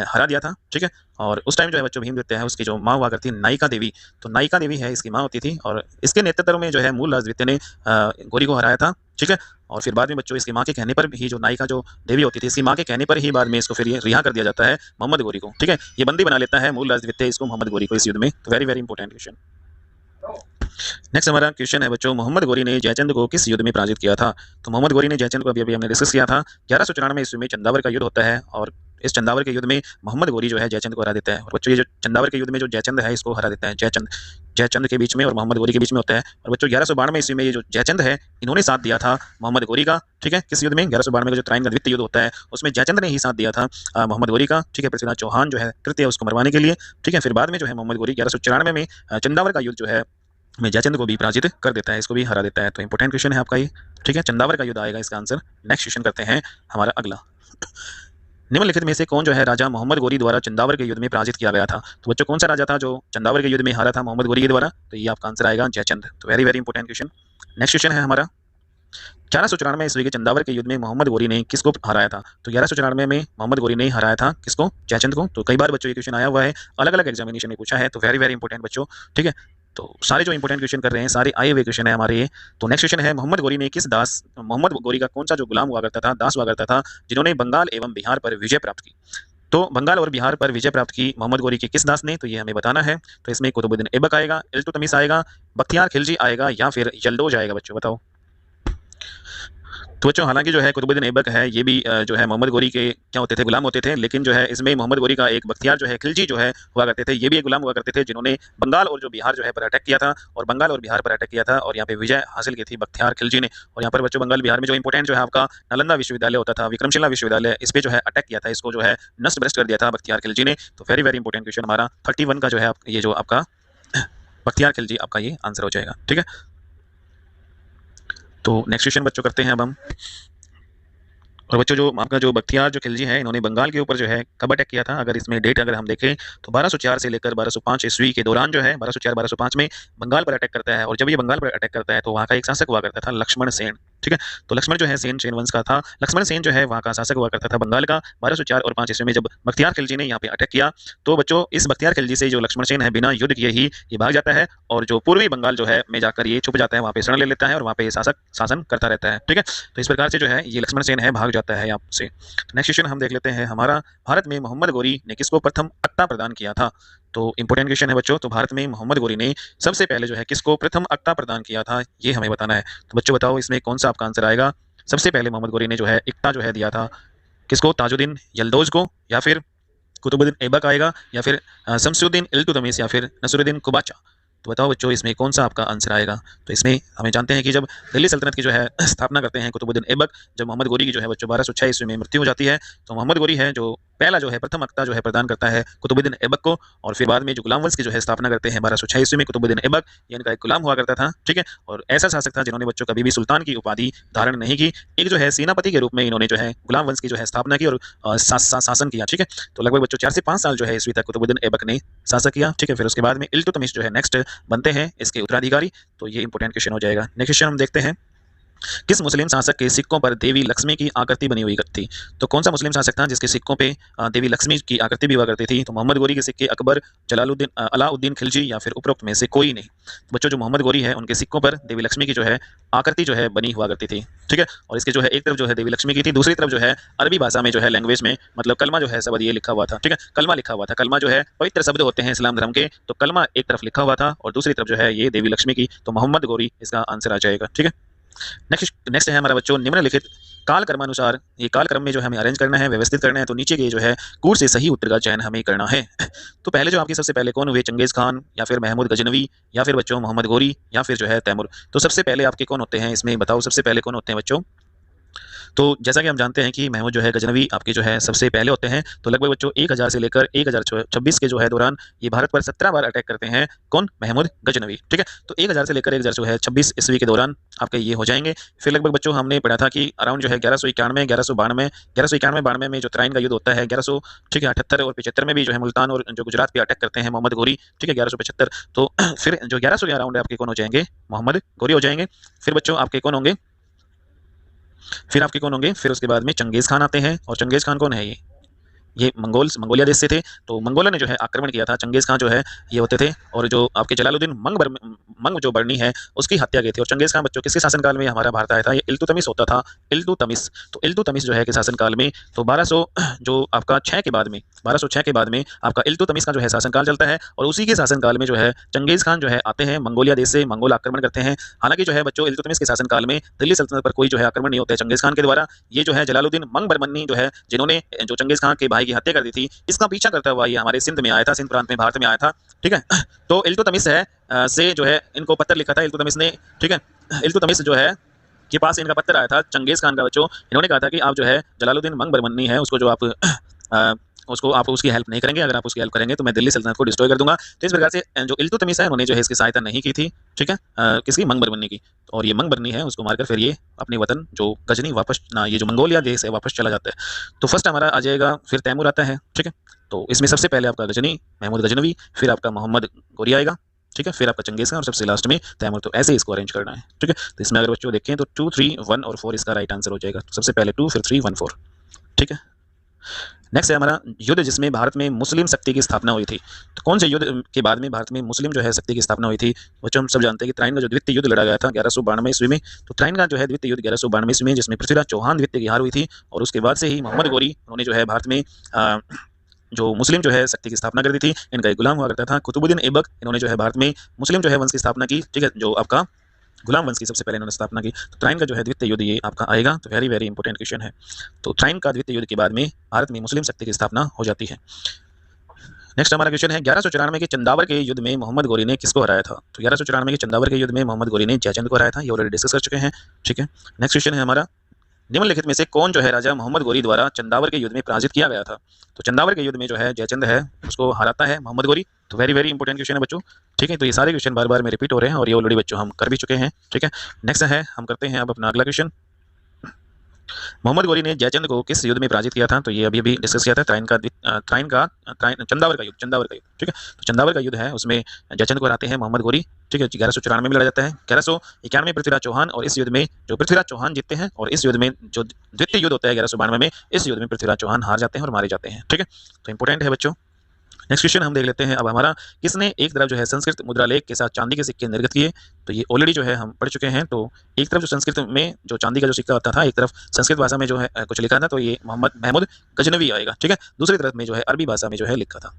हरा दिया था, ठीक है। और उस टाइम जो है बच्चों भीम द्वितीय है उसकी जो माँ हुआ करती है नायिका देवी, तो नायिका देवी है इसकी माँ होती थी, और इसके नेतृत्व में जो है मूल राज द्वितीय ने गोरी को हराया था, ठीक है। और फिर बाद में बच्चों इसकी माँ के कहने पर ही जो नायिका जो देवी होती थी, इसकी माँ के कहने पर ही बाद में इसको फिर ये रिहा कर दिया जाता है मोहम्मद गोरी को, ठीक है। ये बंदी बना लेता है मूल राज द्वितीय इसको, मोहम्मद गोरी को, इस युद्ध में। तो very very important question. Next हमारा क्वेश्चन है बच्चों, मोहम्मद गोरी ने जयचंद को किस युद्ध में पराजित किया था, तो मोहम्मद गोरी ने जयचंद को अभी हमने डिस्कस किया था, 1194 ईस्वी में चंदावर का युद्ध होता है, और इस चंदावर के युद्ध में मोहम्मद गोरी जो है जयचंद को हरा देता है। और बच्चों ये जो चंदावर के युद्ध में जो जयचंद है इसको हरा देता है, जयचंद के बीच में और मोहम्मद गोरी के बीच में होता है। और बच्चों 1192 ईस्वी में ये जो जयचंद है इन्होंने साथ दिया था मोहम्मद गोरी का, ठीक है, किस युद्ध में, 1192 का जो त्राइन का द्वितीय युद्ध होता है उसमें जयचंद ने ही साथ दिया था मोहम्मद गोरी का, ठीक है, पृथ्वीराज चौहान जो है तृतीय उसको मरवाने के लिए, ठीक है। फिर बाद में जो है मोहम्मद गोरी 1194 में चंदावर का युद्ध जो है में जयचंद को भी पराजित कर देता है, इसको भी हरा देता है। तो इंपॉर्टेंट क्वेश्चन है आपका ये, ठीक है, चंदावर का युद्ध आएगा इसका आंसर। नेक्स्ट क्वेश्चन करते हैं हमारा अगला, निम्नलिखित में से कौन जो है राजा मोहम्मद गोरी द्वारा चंदावर के युद्ध में पराजित किया गया था, तो बच्चों कौन सा राजा था जो चंदावर के युद्ध में हारा था मोहम्मद गोरी के द्वारा, तो ये आपका आंसर आएगा जयचंद। तो very very important question. Next question है हमारा, 1194 ईस्वी के चंदावर के युद्ध में मोहम्मद गोरी ने किसको हराया था, तो 1194 में मोहम्मद गोरी ने हराया था किसको, जयचंद को। तो कई बार बच्चों ये क्वेश्चन आया हुआ है, अलग अलग एग्जामिनेशन में पूछा है, तो वेरी वेरी इंपॉर्टेंट बच्चों, ठीक है। तो सारे जो इंपॉर्टेंट क्वेश्चन कर रहे हैं सारे आए हुए क्वेश्चन है हमारे ये। तो नेक्स्ट क्वेश्चन है, मोहम्मद गोरी का कौन सा जो गुलाम हुआ करता था, दास हुआ करता था, जिन्होंने बंगाल एवं बिहार पर विजय प्राप्त की। तो बंगाल और बिहार पर विजय प्राप्त की मोहम्मद गोरी के किस दास ने, तो ये हमें बताना है। तो इसमें कुतुबुद्दीन ऐबक आएगा, इल्तुतमिश आएगा, बख्तियार खिलजी आएगा या फिर यल्दौज आएगा बच्चों, बताओ। तो बच्चों हालांकि जो है कुतुबुद्दीन ऐबक है ये भी जो है मोहम्मद गोरी के क्या होते थे, गुलाम होते थे, लेकिन जो है इसमें मोहम्मद गोरी का एक बख्तियार जो है खिलजी जो है हुआ करते थे, ये भी एक गुलाम हुआ करते थे, जिन्होंने बंगाल और जो बिहार जो है पर अटैक किया था, और बंगाल और बिहार पर अटैक किया था और यहाँ पे विजय हासिल की थी बख्तियार खिलजी ने। और यहाँ पर बच्चों बंगाल बिहार में जो इंपॉर्टेंट जो है आपका नालंदा विश्वविद्यालय होता था, विक्रमशिला विश्वविद्यालय, इस पे जो है अटैक किया था, इसको जो है नष्ट भ्रष्ट कर दिया था बख्तियार खिलजी ने। तो वेरी वेरी इंपॉर्टेंट क्वेश्चन हमारा 31 का जो है ये जो आपका बख्तियार खिलजी आपका ये आंसर हो जाएगा, ठीक है। तो नेक्स्ट क्वेश्चन बच्चों करते हैं अब हम। और बच्चों जो आपका जो बख्तियार जो खिलजी है, इन्होंने बंगाल के ऊपर जो है कब अटैक किया था, अगर इसमें डेट अगर हम देखें तो 1204 से लेकर 1205 ईस्वी के दौरान जो है 1204-1205 में बंगाल पर अटैक करता है। और जब ये बंगाल पर अटैक करता है तो वहाँ का एक शासक हुआ करता था लक्ष्मण सेन, ठीक है। तो लक्ष्मण जो है सेन वंश का था, लक्ष्मण सेन जो है वहाँ का शासक हुआ करता था बंगाल का। 1204 और 5 ईस्वी में जब बख्तियार खिलजी ने यहाँ पे अटैक किया तो बच्चों इस बख्तियार खिलजी से जो लक्ष्मण सेन है बिना युद्ध किए ही ये भाग जाता है, और जो पूर्वी बंगाल जो है में जाकर ये छुप जाता है, वहाँ पे शरण ले लेता है और वहाँ पे शासक शासन करता रहता है, ठीक है। तो इस प्रकार से जो है ये लक्ष्मण सेन है भाग जाता है यहाँ से। नेक्स्ट क्वेश्चन हम देख लेते हैं हमारा, भारत में मोहम्मद गोरी ने किसको प्रथम अक्ता प्रदान किया था। तो इंपॉर्टेंट क्वेश्चन है बच्चों। तो भारत में मोहम्मद गोरी ने सबसे पहले जो है किसको प्रथम अक्ता प्रदान किया था, ये हमें बताना है। तो बच्चों बताओ इसमें कौन सा आपका आंसर आएगा। सबसे पहले मोहम्मद गोरी ने जो है इक्ता जो है दिया था किसको, ताजुद्दीन यल्दौज को, या फिर कुतुबुद्दीन ऐबक आएगा, या फिर शमसुद्दीन इल्तुतमिश, या फिर नसरुद्दीन कुबाचा। तो बताओ बच्चों इसमें कौन सा आपका आंसर आएगा। तो इसमें हमें जानते हैं कि जब दिल्ली सल्तनत की जो है स्थापना करते हैं कुतुबुद्दीन ऐबक, जब मोहम्मद गोरी की जो है बच्चों 1206 ईस्वी में मृत्यु हो जाती है, तो मोहम्मद गोरी है जो पहला जो है प्रथम अक्ता जो है प्रदान करता है कुतुबुद्दीन ऐबक को। और फिर बाद में जो गुलाम वंश की जो है स्थापना करते हैं 1206 ईस्वी में कुतुबुद्दीन ऐबक, ये इनका एक गुलाम हुआ करता था, ठीक है। और ऐसा शासक था जिन्होंने बच्चों कभी भी सुल्तान की उपाधि धारण नहीं की, एक जो है सेनापति के रूप में इन्होंने जो है गुलाम वंश की जो है स्थापना की और शासन किया, ठीक है। तो लगभग बच्चों 4 से 5 साल जो है ईस्वी तक कुतुबुद्दीन ऐबक ने शासक किया, ठीक है। फिर उसके बाद में इल्तुतमिश जो है नेक्स्ट बनते हैं इसके उत्तराधिकारी। तो ये इंपॉर्टेंट क्वेश्चन हो जाएगा। नेक्स्ट क्वेश्चन हम देखते हैं, किस मुस्लिम शासक के सिक्कों पर देवी लक्ष्मी की आकृति बनी हुई थी। तो कौन सा मुस्लिम शासक था जिसके सिक्कों पे देवी लक्ष्मी की आकृति भी हुआ करती थी। तो मोहम्मद गोरी के सिक्के, अकबर, जलालुद्दीन, अलाउद्दीन खिलजी, या फिर उपरोक्त में से कोई नहीं। बच्चों जो मोहम्मद गोरी है उनके सिक्कों पर देवी लक्ष्मी की जो है आकृति जो है बनी हुआ करती थी, ठीक है। और इसके जो है एक तरफ जो है देवी लक्ष्मी की थी, दूसरी तरफ जो है अरबी भाषा में जो है लैंग्वेज में मतलब कलमा जो है शब्द ये लिखा हुआ था, ठीक है। कलमा लिखा हुआ था, कलमा जो है पवित्र शब्द होते हैं इस्लाम धर्म के, तो कलमा एक तरफ लिखा हुआ था और दूसरी तरफ जो है ये देवी लक्ष्मी की। तो मोहम्मद गोरी इसका आंसर आ जाएगा, ठीक है। नेक्स्ट है हमारा बच्चों, निम्नलिखित काल क्रमानुसार, ये काल क्रम में जो हमें अरेंज करना है, व्यवस्थित करना है। तो नीचे के जो है कूट से सही उत्तर का चयन हमें करना है। तो पहले जो आपके सबसे पहले कौन हुए, चंगेज खान, या फिर महमूद गजनवी, या फिर बच्चों मोहम्मद गोरी, या फिर जो है तैमूर। तो सबसे पहले आपके कौन होते हैं इसमें बताओ, सबसे पहले कौन होते हैं बच्चों। तो जैसा कि हम जानते हैं कि महमूद जो है गजनवी आपके जो है सबसे पहले होते हैं। तो लगभग बच्चों 1000 से लेकर 1026 के जो है दौरान ये भारत पर 17 बार अटैक करते हैं, कौन, महमूद गजनवी, ठीक है। तो 1000 से लेकर 1026 ईस्वी के दौरान आपके ये हो जाएंगे। फिर लगभग बच्चों हमने पढ़ा था कि अराउंड जो है 1191 1192 में जो तराइन का युद्ध होता है 1100, ठीक है, 78 और 75 में भी जो है मुल्तान और जो गुजरात पे अटैक करते हैं मोहम्मद गोरी, ठीक है, 1175। तो फिर जो 1100 के अराउंड आपके कौन हो जाएंगे, मोहम्मद गोरी हो जाएंगे। फिर बच्चों आपके कौन होंगे, फिर उसके बाद में चंगेज खान आते हैं। और चंगेज खान कौन है, ये मंगोलिया देश से थे। तो मंगोलों ने जो है आक्रमण किया था, चंगेज खान जो है ये होते थे। और जो आपके जलालुद्दीन मंग जो बर्नी है उसकी हत्या की थी। और चंगेज खान बच्चों किसके शासनकाल में हमारा भारत आया था, ये इल्तुतमिश होता था, इल्तुतमिश। तो इल्तुतमिश जो है के शासनकाल में, तो 1206 के बाद में आपका इल्तुतमिश का जो है शासनकाल चलता है। और उसी के शासनकाल में जो है चंगेज खान जो है आते हैं मंगोलिया देश से, मंगोल आक्रमण करते हैं। हालांकि जो है बच्चों इल्तुतमिश के शासनकाल में दिल्ली सल्तनत पर कोई जो है आक्रमण नहीं होता है चंगेज खान के द्वारा। ये जो है जलालुद्दीन मंग बर्मनी जो है जिन्होंने जो चंगेज खान के भाई की हत्या कर दी थी, इसका पीछा करता हुआ ये हमारे सिंध में आया था, सिंध प्रांत में भारत में आया था, ठीक है। तो इल्तुतमिश है से जो है इनको पत्र लिखा था इल्तुतमिश ने, ठीक है। इल्तुतमिश जो है के पास इनका पत्र आया था चंगेज खान का बच्चों। इन्होंने कहा था कि आप जो है जलालुद्दीन मंग बर्मनी है उसको जो आप उसकी हेल्प नहीं करेंगे, अगर आप उसकी हेल्प करेंगे तो मैं दिल्ली सल्तनत को डिस्ट्रॉय कर दूंगा। तो इस प्रकार से जो इल्तुतमिश है उन्होंने जो है इसकी सहायता नहीं की थी, ठीक है, किसकी, मंग बर्मनी की। और ये मंग बर्मनी है उसको मारकर फिर ये अपने वतन जो गजनी वापस ना, ये जो मंगोलिया देश है वापस चला जाता है। तो फर्स्ट हमारा आ जाएगा, फिर तैमूर आता है, ठीक है। तो इसमें सबसे पहले आपका गजनी महमूद गजनवी, फिर आपका मोहम्मद गोरी आएगा, ठीक है, फिर आपका चंगेज खान और सबसे लास्ट में तैमूर। तो ऐसे इसको अरेंज करना है, ठीक है। तो इसमें अगर बच्चों देखें तो 2, 3, 1 और 4 इसका राइट आंसर हो जाएगा। तो सबसे पहले 2, फिर 3, 1, 4, ठीक है। नेक्स्ट है हमारा युद्ध जिसमें भारत में मुस्लिम शक्ति की स्थापना हुई थी। तो कौन से युद्ध के बाद में भारत में मुस्लिम जो है शक्ति की स्थापना हुई थी? बच्चों हम सब जानते हैं कि त्राइन का जो द्वितीय युद्ध लड़ा गया था 1192 ईस्वी में। तो त्राइन का जो है द्वितीय युद्ध 1192 ईस्वी में, जिसमें पृथ्वीराज चौहान द्वितीय की हार हुई थी, और उसके बाद से ही मोहम्मद गोरी उन्होंने जो है भारत में जो मुस्लिम जो है शक्ति की स्थापना कर दी थी। इनका एक गुलाम हुआ करता था कुतुबुद्दीन ऐबक, इन्होंने जो है भारत में मुस्लिम जो है वंश की स्थापना की। ठीक है, जो आपका गुलाम वंश की सबसे पहले इन्होंने स्थापना की। तो त्राइन का जो है द्वितीय युद्ध ये आपका आएगा। तो वेरी वेरी इंपॉर्टेंट क्वेश्चन है। तो त्राइन का द्वितीय युद्ध के बाद में भारत में मुस्लिम शक्ति की स्थापना हो जाती है। नेक्स्ट हमारा क्वेश्चन है 1194 के चंदावर के युद्ध में मोहम्मद गोरी ने किसको हराया था? तो 1194 के चंदावर के युद्ध में मोहम्मद गोरी ने जयचंद को हराया था। ये ऑलरेडी डिस्कस कर चुके हैं। ठीक है, नेक्स्ट क्वेश्चन है हमारा निम्नलिखित में से कौन जो है राजा मोहम्मद गोरी द्वारा चंदावर के युद्ध में पराजित किया गया था? तो चंदावर के युद्ध में जो है जयचंद है उसको हराता है मोहम्मद गोरी। तो वेरी वेरी इंपॉर्टेंट क्वेश्चन है बच्चों। ठीक है, तो ये सारे क्वेश्चन बार बार में रिपीट हो रहे हैं और ये ऑलरेडी बच्चों हम कर भी चुके हैं। ठीक है, नेक्स्ट है हम करते हैं अब अपना अगला क्वेश्चन। मोहम्मद गोरी ने जयचंद को किस युद्ध में पराजित किया था? तो ये अभी अभी डिस्कस किया था, चंदावर का युद्ध। ठीक है, तो चंदावर का युद्ध है उसमें जयचंद को हराते हैं मोहम्मद गोरी। ठीक है, 1194 में लड़ा जाता है। 1191 पृथ्वीराज चौहान, और इस युद्ध में जो पृथ्वीराज चौहान जीतते हैं, और इस युद्ध में जो द्वितीय युद्ध होता है 1192 में, इस युद्ध में पृथ्वीराज चौहान हार जाते हैं और मारे जाते हैं। ठीक है, तो इंपॉर्टेंट है बच्चों। नेक्स्ट क्वेश्चन हम देख लेते हैं अब हमारा, किसने एक तरफ जो है संस्कृत मुद्रा लेख के साथ चांदी के सिक्के निर्गत किए? तो ये ऑलरेडी जो है हम पढ़ चुके हैं। तो एक तरफ जो संस्कृत में जो चांदी का जो सिक्का होता था, एक तरफ संस्कृत भाषा में जो है कुछ लिखा था, तो ये मोहम्मद महमूद गजनवी आएगा। ठीक है, दूसरी तरफ में जो है अरबी भाषा में जो है लिखा था।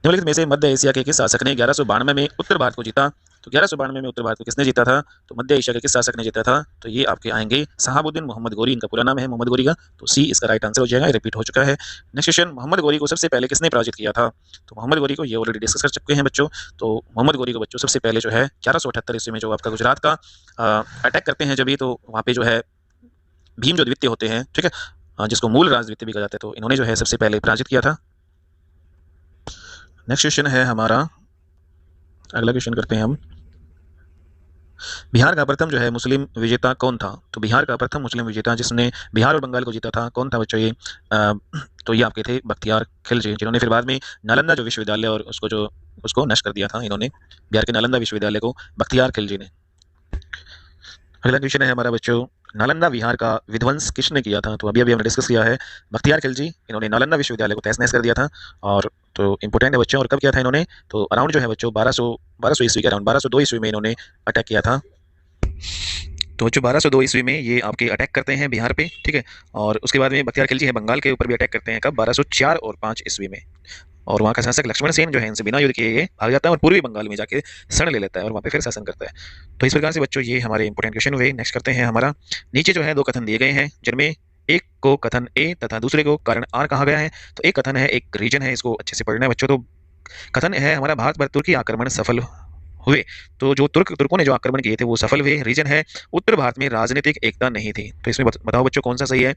निम्नलिखित में से मध्य एशिया के किस शासक ने 1192 में उत्तर भारत को जीता? तो 1192 में उत्तर भारत को किसने जीता था? तो मध्य एशिया के किस शासक ने जीता था? तो ये आपके आएंगे शहाबुद्दीन मोहम्मद गोरी, इनका पूरा नाम है मोहम्मद गोरी का। तो सी इसका राइट आंसर हो जाएगा, रिपीट हो चुका है। नेक्स्ट क्वेश्चन, मोहम्मद गोरी को सबसे पहले किसने पराजित किया था? तो मोहम्मद गोरी को ये ऑलरेडी डिस्कस कर चुके हैं बच्चों। तो मोहम्मद गोरी को बच्चों सबसे पहले जो है 1178 ईस्वी में जो आपका गुजरात का अटैक करते हैं जब भी, तो वहाँ पे जो है भीम जो द्वितीय होते हैं, ठीक है, जिसको मूल राज द्वितीय भी कहा जाता है, तो इन्होंने जो है सबसे पहले पराजित किया था। नेक्स्ट क्वेश्चन है हमारा, अगला क्वेश्चन करते हैं हम, बिहार का प्रथम जो है मुस्लिम विजेता कौन था? तो बिहार का प्रथम मुस्लिम विजेता जिसने बिहार और बंगाल को जीता था, कौन था बच्चों ये? तो ये आपके थे बख्तियार खिलजी, जिन्होंने फिर बाद में नालंदा जो विश्वविद्यालय और उसको नष्ट कर दिया था। इन्होंने बिहार के नालंदा विश्वविद्यालय को बख्तियार खिलजी ने। अगला क्वेश्चन है हमारा बच्चों, नालंदा विहार का विध्वंस किसने किया था? तो अभी अभी हमने डिस्कस किया है, बख्तियार खिलजी, इन्होंने नालंदा विश्वविद्यालय को तहस नहस कर दिया था। और तो इंपॉर्टेंट है बच्चों, और कब किया था इन्होंने? तो अराउंड जो है बच्चों 1200 ईस्वी के अराउंड 1202 ईस्वी में इन्होंने अटैक किया था। तो बच्चों 1202 ईस्वी में ये आपके अटैक करते हैं बिहार पे। ठीक है, और उसके बाद में बख्तियार खिलजी है बंगाल के ऊपर भी अटैक करते हैं, कब? 1204 और 5 ईस्वी में। और वहाँ का शासक लक्ष्मण सेन जो है इनसे बिना युद्ध किए ये भाग जाता है और पूर्वी बंगाल में जाके शरण ले लेता है और वहाँ पे फिर शासन करता है। तो इस प्रकार से बच्चों ये हमारे इंपॉर्टेंट क्वेश्चन हुए। नेक्स्ट करते हैं हमारा, नीचे जो है दो कथन दिए गए हैं, जिनमें एक को कथन ए तथा दूसरे को कारण आर कहा गया है। तो एक कथन है, एक रीजन है, इसको अच्छे से पढ़ना है बच्चों। तो कथन है हमारा, भारत पर तुर्की आक्रमण सफल हुए। तो जो तुर्कों ने जो आक्रमण किए थे वो सफल हुए। रीजन है, उत्तर भारत में राजनीतिक एकता नहीं थी। तो इसमें बताओ बच्चों कौन सा सही है?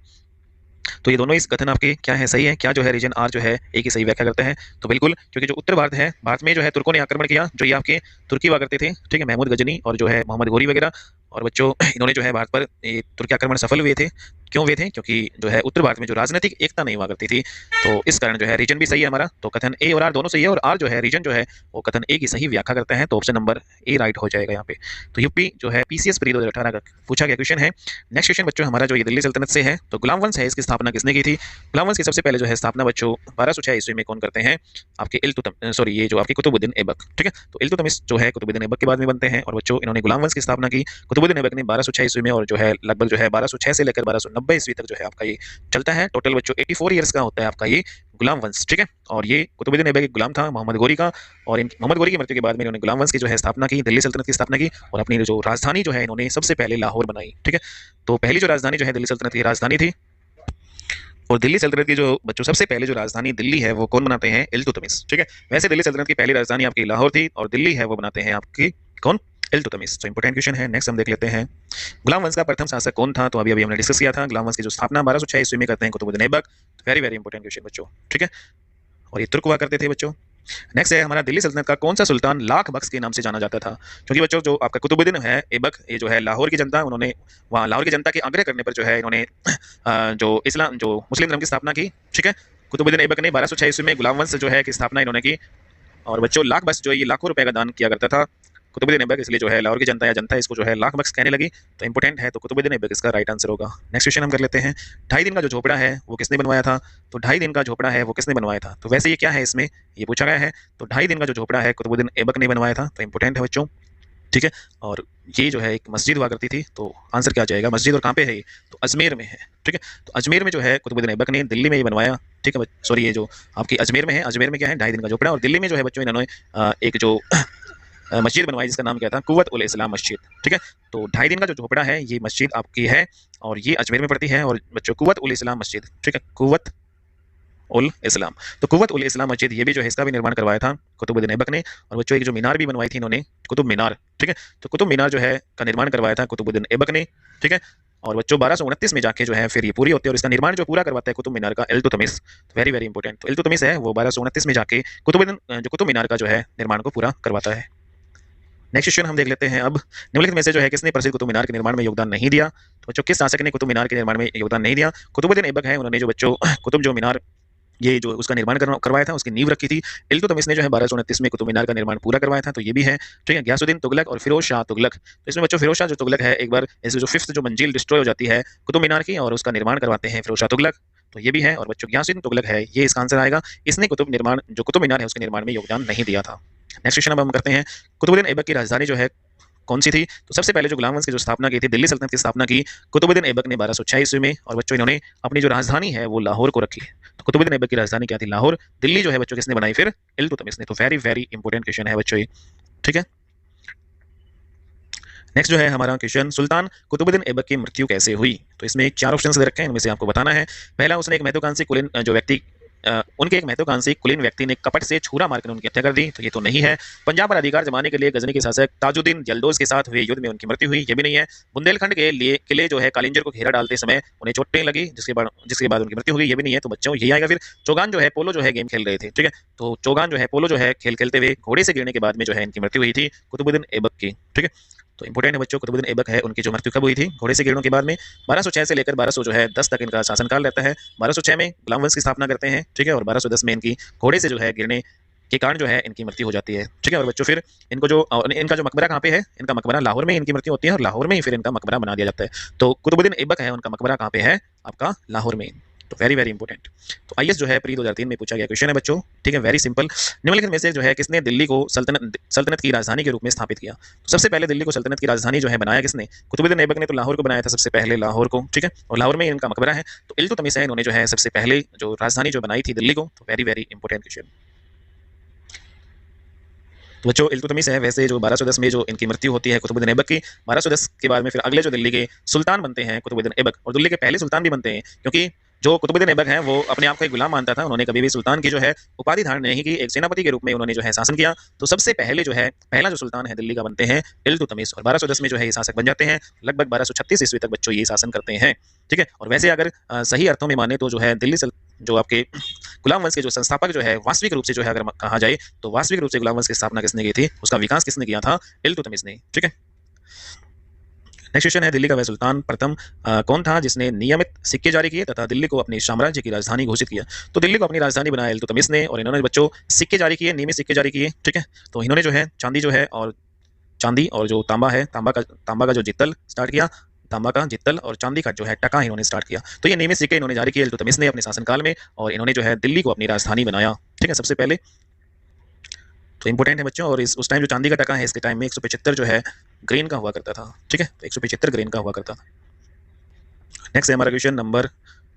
तो ये दोनों इस कथन आपके क्या है, सही है क्या? जो है रीजन आर जो है एक ही सही व्याख्या करते हैं। तो बिल्कुल, क्योंकि जो उत्तर भारत है, भारत में जो है तुर्कों ने आक्रमण किया, जो ये आपके तुर्की हुआ करते थे, ठीक है, महमूद गजनी और जो है मोहम्मद गोरी वगैरह। और बच्चों इन्होंने जो है भारत पर ये तुर्की आक्रमण सफल हुए थे। क्यों हुए थे? क्योंकि जो है उत्तर भारत में जो राजनीतिक एकता नहीं हुआ करती थी, तो इस कारण जो है रीजन भी सही है हमारा। तो कथन ए और आर दोनों सही है, और आर जो है रीजन जो है वो कथन ए की सही व्याख्या करते हैं। तो ऑप्शन नंबर ए राइट हो जाएगा यहाँ पे। तो यूपी जो है पीसीएस प्री 2018 का पूछा गया क्वेश्चन है। नेक्स्ट क्वेश्चन बच्चों हमारा जो ये दिल्ली सल्तनत से है, तो गुलाम वंश है, इसकी स्थापना किसने की थी? गुलाम वंश की सबसे पहले जो है स्थापना बच्चों 1206 ईस्वी में कौन करते हैं? आपके ये जो आपके कुतुबुद्दीन ऐबक। ठीक है, तो इल्तुतमिश जो है कुतुबुद्दीन ऐबक के बाद में बनते हैं। और बच्चों इन्होंने गुलाम वंश की स्थापना की कुतुबुद्दीन ऐबक ने 1206 ईस्वी में, और जो है लगभग जो है 1206 से लेकर 1290 ईस्वी तक जो है आपका ये चलता है। टोटल बच्चों 84 ईयर्स का होता है आपका ये गुलाम वंश। ठीक है, और ये कुतुबुद्दीन ऐबक एक गुलाम था मोहम्मद गोरी का, और इन मोहम्मद गोरी की मृत्यु के बाद में इन्होंने गुलाम वंश की जो है स्थापना की, दिल्ली सल्तनत की स्थापना की, और अपनी जो राजधानी जो है इन्होंने सबसे पहले लाहौर बनाई। ठीक है, तो पहली जो राजधानी जो है दिल्ली सल्तनत की राजधानी थी। और दिल्ली सल्तनत की जो बच्चों सबसे पहले जो राजधानी दिल्ली है वो कौन बनाते हैं? इल्तुतमिश। ठीक है, वैसे दिल्ली सल्तनत की पहली राजधानी आपकी लाहौर थी, और दिल्ली है वो बनाते हैं आपकी कौन? इल्तुतमिश। तो इंपॉर्टेंट क्वेश्चन है। नेक्स्ट हम देख लेते हैं, गुलाम वंश का प्रथम शासक कौन था? तो अभी अभी हमने डिस्कस किया था, गुलाम वंश की जो स्थापना 1206 ईस्वी में करते हैं Qutubuddin Aibak. Very very important question बच्चों। ठीक है, और ये तुर्क हुआ करते थे बच्चों। नेक्स्ट है हमारा, दिल्ली सल्तनत का कौन सा सुल्तान लाख बख्श के नाम से जाना जाता था? क्योंकि बच्चों जो आपका कुतुबुद्दीन है ऐबक, ये जो है लाहौर की जनता, उन्होंने वहाँ लाहौर की जनता के आग्रह करने पर जो है इन्होंने जो मुस्लिम धर्म की स्थापना की। ठीक है, कुतुबुद्दीन ऐबक ने 1206 ईस्वी में गुलाम वंश जो है की स्थापना इन्होंने की। और बच्चों लाख बख्श जो है ये लाखों रुपए का दान किया करता था। कुतुबुद्दीन ऐबक, इसलिए जो है लाहौर की जनता या जनता इसको जो है लाख बख्श कहने लगी, तो इंपॉर्टेंट है, तो कुतुबुद्दीन ऐबक इसका राइट आंसर होगा। नेक्स्ट क्वेश्चन हम कर लेते हैं, 2.5 दिन का जो झोपड़ा है वो किसने बनवाया था? तो 2.5 दिन का झोपड़ा है वो किसने बनवाया था? तो वैसे ये क्या है, इसमें ये पूछा गया है, तो 2.5 दिन का जो झोपड़ा है कुतुबुद्दीन ऐबक ने बनवाया था, तो इंपॉर्टेंट है बच्चों, ठीक है। और ये जो है एक मस्जिद हुआ करती थी, तो आंसर क्या जाएगा, मस्जिद, और कहाँ पे है ये? तो अजमेर में है, ठीक है। तो अजमेर में जो है कुतुबुद्दीन ऐबक ने दिल्ली में ये बनवाया, ठीक है। सॉरी, ये जो आपकी अजमेर में है, अजमेर में क्या है, 2.5 दिन का झोपड़ा, और दिल्ली में जो है बच्चों इन्होंने एक जो मस्जिद बनवाई जिसका नाम क्या था, कुव्वत उल इस्लाम मस्जिद, ठीक है। तो 2.5 दिन का जो झोपड़ा है ये मस्जिद आपकी है, और ये अजमेर में पड़ती है, और बच्चों कुव्वत उल इस्लाम मस्जिद, ठीक है, कुव्वत उल इस्लाम। तो कुव्वत उल इस्लाम मस्जिद ये भी जो है इसका भी निर्माण करवाया था कुतुबुद्दीन ऐबक ने, और बच्चों एक जो मीनार भी बनवाई थी इन्होंने, कुतुब मीनार, ठीक है। तो कुतुब मीनार जो है का निर्माण करवाया था कुतुबुद्दीन ऐबक ने, ठीक है। और बच्चों 1229 में जाके जो है फिर ये पूरी होती है, और इसका निर्माण जो पूरा करवाता है कुतुब मीनार का इल्तुतमिश, वेरी वेरी इंपॉर्टेंट। तो इल्तुतमिश है वो 1229 में जाके कुतुब मीनार का जो है निर्माण को पूरा करवाता है। नेक्स्ट क्वेश्चन हम देख लेते हैं अब, निम्नलिखित में से जो है किसने प्रसिद्ध कुतुब मीनार के निर्माण में योगदान नहीं दिया? तो बच्चों किस शासक ने कुतुब मीनार के निर्माण में योगदान नहीं दिया? कुतुबुद्दीन ऐबक है, उन्होंने जो बच्चों कुतुब जो मीनार ये जो उसका निर्माण करवाया था, उसकी नींव रखी थी। इल्तुतमिश ने जो है 1229 में कुतुब मीनार का निर्माण पूरा करवाया था, तो ये भी है, ठीक है। गयासुद्दीन तुगलक और फिरोज शाह तुगलक, तो इसमें बच्चों फिरोज शाह जो तुगलक है, एक बार ऐसे जो 5th जो मंजिल डिस्ट्रॉय हो जाती है कुतुब मीनार की, और उसका निर्माण करवाते हैं फिरोज शाह तुगलक, तो ये भी है। और बच्चों गयासुद्दीन तुगलक है, ये इसका आंसर आएगा, इसने कुतुब मीनार है उसके निर्माण में योगदान नहीं दिया था। नेक्स्ट क्वेश्चन अब हम करते हैं, कुतुबुद्दीन ऐबक की राजधानी जो है कौन सी थी? तो सबसे पहले जो गुलाम वंश की जो स्थापना की थी, दिल्ली सल्तनत की स्थापना की कुतुबुद्दीन ऐबक ने 1206 ईस्वी में, और बच्चों इन्होंने अपनी जो राजधानी है वो लाहौर को रखी। तो कुतुबुद्दीन ऐबक की राजधानी क्या थी? लाहौर। दिल्ली जो है बच्चों किसने बनाई फिर? इल्तुतमिश ने। तो वेरी वेरी इंपॉर्टेंट क्वेश्चन है बच्चों ये, ठीक है। नेक्स्ट जो है हमारा क्वेश्चन, सुल्तान कुतुबुद्दीन ऐबक की मृत्यु कैसे हुई? तो इसमें 4 ऑप्शंस दे रखे हैं, इनमें से आपको बताना है। पहला, उसने एक महत्वाकांक्षी कुलीन जो व्यक्ति उनके एक महत्वाकांक्षी कुलीन व्यक्ति ने कपट से छुरा मारकर उनकी हत्या कर दी, तो ये तो नहीं है। पंजाब पर अधिकार जमाने के लिए गजनी के शासक ताजुद्दीन जल्दोज के साथ हुए युद्ध में उनकी मृत्यु हुई, ये भी नहीं है। बुंदेलखंड के लिए किले जो है कालिंजर को घेरा डालते समय उन्हें चोटें लगी, जिसके बाद उनकी मृत्यु हुई, ये भी नहीं है। तो बच्चों यही आएगा फिर। चौगान जो है पोलो जो है गेम खेल रहे थे, ठीक है। तो चौगान जो है पोलो जो है खेल खेलते हुए घोड़े से गिरने के बाद में जो है इनकी मृत्यु हुई थी कुतुबुद्दीन ऐबक की, ठीक है। तो इंपॉर्टेंट है बच्चों, कुतुबुद्दीन ऐबक है, उनकी जो मृत्यु कब हुई थी? घोड़े से गिरने के बाद में। 1206 से लेकर 1200 जो है 10 तक इनका शासनकाल रहता है। 1206 में गुलाम वंश की स्थापना करते हैं, ठीक है, और 1210 में इनकी घोड़े से जो है गिरने के कारण जो है इनकी मृत्यु हो जाती है, ठीक है। और बच्चों फिर इनका जो मकबरा कहाँ पे है? इनका मकबरा लाहौर में इनकी मृत्यु होती है, और लाहौर में ही फिर इनका मकबरा बना दिया जाता है। तो कुतुबुद्दीन ऐबक है, उनका मकबरा कहाँ पे है? आपका लाहौर में। तो वेरी वेरी इंपॉर्टेंट। तो आईएएस जो है प्री 2003 में पूछा गया क्वेश्चन है बच्चों, ठीक है, वेरी सिंपल। निम्नलिखित में से जो है किसने दिल्ली को सल्तनत की राजधानी के रूप में स्थापित किया? तो सबसे पहले दिल्ली को सल्तनत की राजधानी जो है बनाया किसने? कुतुबुद्दीन ऐबक ने तो लाहौर को बनाया था सबसे पहले, लाहौर को, ठीक है, और लाहौर में इनका मकबरा है। तो इल्तुतमिश है, इन्होंने जो है सबसे पहले जो राजधानी जो बनाई थी दिल्ली को। तो वेरी वेरी इंपॉर्टेंट क्वेश्चन। तो बच्चों इल्तुतमिश है, वैसे जो 1210 में जो इनकी मृत्यु होती है कुतुबुद्दीन ऐबक की, 1210 के बाद में फिर अगले जो दिल्ली के सुल्तान बनते हैं कुतुबुद्दीन ऐबक, और दिल्ली के पहले सुल्तान भी बनते हैं, क्योंकि जो कुतुबुद्दीन ऐबक हैं वो अपने आप को एक गुलाम मानता था, उन्होंने कभी भी सुल्तान की जो है उपाधि धारण नहीं की, एक सेनापति के रूप में उन्होंने जो है शासन किया। तो सबसे पहले जो है पहला जो सुल्तान है दिल्ली का बनते हैं इल्तुतमिश, और 1210 में जो है ये शासक बन जाते हैं। लगभग 1236 ईस्वी तक बच्चों ये शासन करते हैं, ठीक है। और वैसे अगर सही अर्थों में माने तो जो है जो आपके गुलाम वंश के जो संस्थापक जो है वास्तविक रूप से जो है अगर कहा जाए तो वास्तविक रूप से गुलाम वंश की स्थापना किसने की थी, उसका विकास किसने किया था? इल्तुतमिश ने, ठीक है। नेक्स्ट क्वेश्चन है, दिल्ली का वह सुल्तान प्रथम कौन था जिसने नियमित सिक्के जारी किए तथा दिल्ली को अपने साम्राज्य की राजधानी घोषित किया? तो दिल्ली को अपनी राजधानी बनाया इल्तुतमिश ने, और इन्होंने बच्चों सिक्के जारी किए, नियमित सिक्के जारी किए, ठीक है। तो इन्होंने जो है चांदी और जो तांबा का जो जित्तल स्टार्ट किया, तांबा का जित्तल और चांदी का जो है टका इन्होंने स्टार्ट किया। तो ये नियमित सिक्के इन्होंने जारी किए इल्तुतमिश ने अपने शासनकाल में, और इन्होंने जो है दिल्ली को अपनी राजधानी बनाया, ठीक है, सबसे पहले। तो इंपॉर्टेंट है बच्चों। और उस टाइम जो चांदी का टका है इसके टाइम में 175 जो है ग्रेन का हुआ करता था, ठीक है, तो 175 ग्रेन का हुआ करता था। नेक्स्ट है हमारा क्वेश्चन नंबर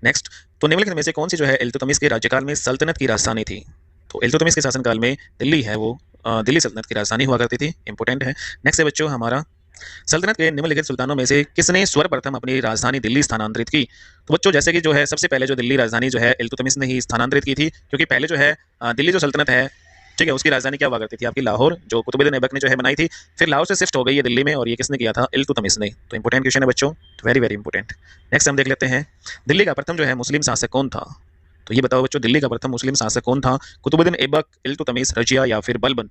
नेक्स्ट, तो निम्नलिखित में से कौन सी जो है इल्तुतमिश के राज्यकाल में सल्तनत की राजधानी थी? तो इल्तुतमिश के शासनकाल में दिल्ली है वो दिल्ली सल्तनत की राजधानी हुआ करती थी, इंपॉर्टेंट है। नेक्स्ट है बच्चों हमारा, सल्तनत के निम्नलिखित सुल्तानों में से किसने सर्वप्रथम अपनी राजधानी दिल्ली स्थानांतरित की? तो बच्चों जैसे कि जो है सबसे पहले जो दिल्ली राजधानी जो है इल्तुतमिश ने ही स्थानांतरित की थी, क्योंकि पहले जो है दिल्ली जो सल्तनत है, ठीक है, उसकी राजधानी क्या हुआ करती थी? आपकी लाहौर, जो कुतुबुद्दीन ऐबक ने जो है बनाई थी। फिर लाहौर से शिफ्ट हो गई है दिल्ली में, और ये किसने किया था? इल्तुतमिश ने। तो इंपॉर्टेंट क्वेश्चन है बच्चों, वेरी वेरी इंपॉर्टेंट। नेक्स्ट हम देख लेते हैं, दिल्ली का प्रथम जो है मुस्लिम शासक कौन था? तो ये बताओ बच्चों, दिल्ली का प्रथम मुस्लिम शासक कौन था? कुतुबुद्दीन ऐबक, इल्तुतमिश, रजिया या फिर बलबन?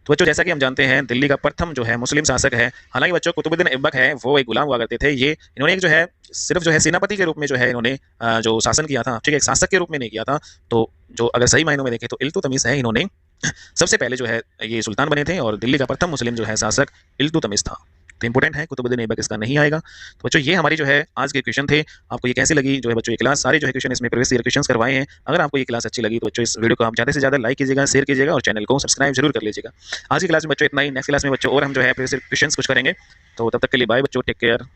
तो बच्चों जैसा कि हम जानते हैं दिल्ली का प्रथम जो है मुस्लिम शासक है, हालांकि बच्चों कुतुबुद्दीन ऐबक है वो एक गुलाम हुआ करते थे, ये इन्होंने एक जो है सिर्फ जो है सेनापति के रूप में जो है इन्होंने जो शासन किया था, ठीक है, एक शासक के रूप में नहीं किया था। तो जो अगर सही मायनों में देखें तो इल्तुतमिश है, इन्होंने सबसे पहले जो है ये सुल्तान बने थे और दिल्ली का प्रथम मुस्लिम जो है शासक इल्तुतमिश था। तो इंपॉर्टेंट है, कुतुबुद्दीन ऐबक इसका नहीं आएगा। तो बच्चों ये हमारी जो है आज के क्वेश्चन थे। आपको ये कैसी लगी जो है बच्चों ये क्लास, सारे जो है क्वेश्चन इसमें प्रीवियस ईयर क्वेश्चंस करवाए हैं। अगर आपको ये क्लास अच्छी लगी तो बच्चों इस वीडियो को आप ज़्यादा से ज़्यादा लाइक कीजिएगा, शेयर कीजिएगा और चैनल को सब्सक्राइब जरूर कर लीजिएगा। आज की क्लास में बच्चों इतना ही। नेक्स्ट क्लास में बच्चों और हम जो है प्रीवियस ईयर क्वेश्चंस कुछ करेंगे। तो तब तक के लिए बाय बच्चों, टेक केयर।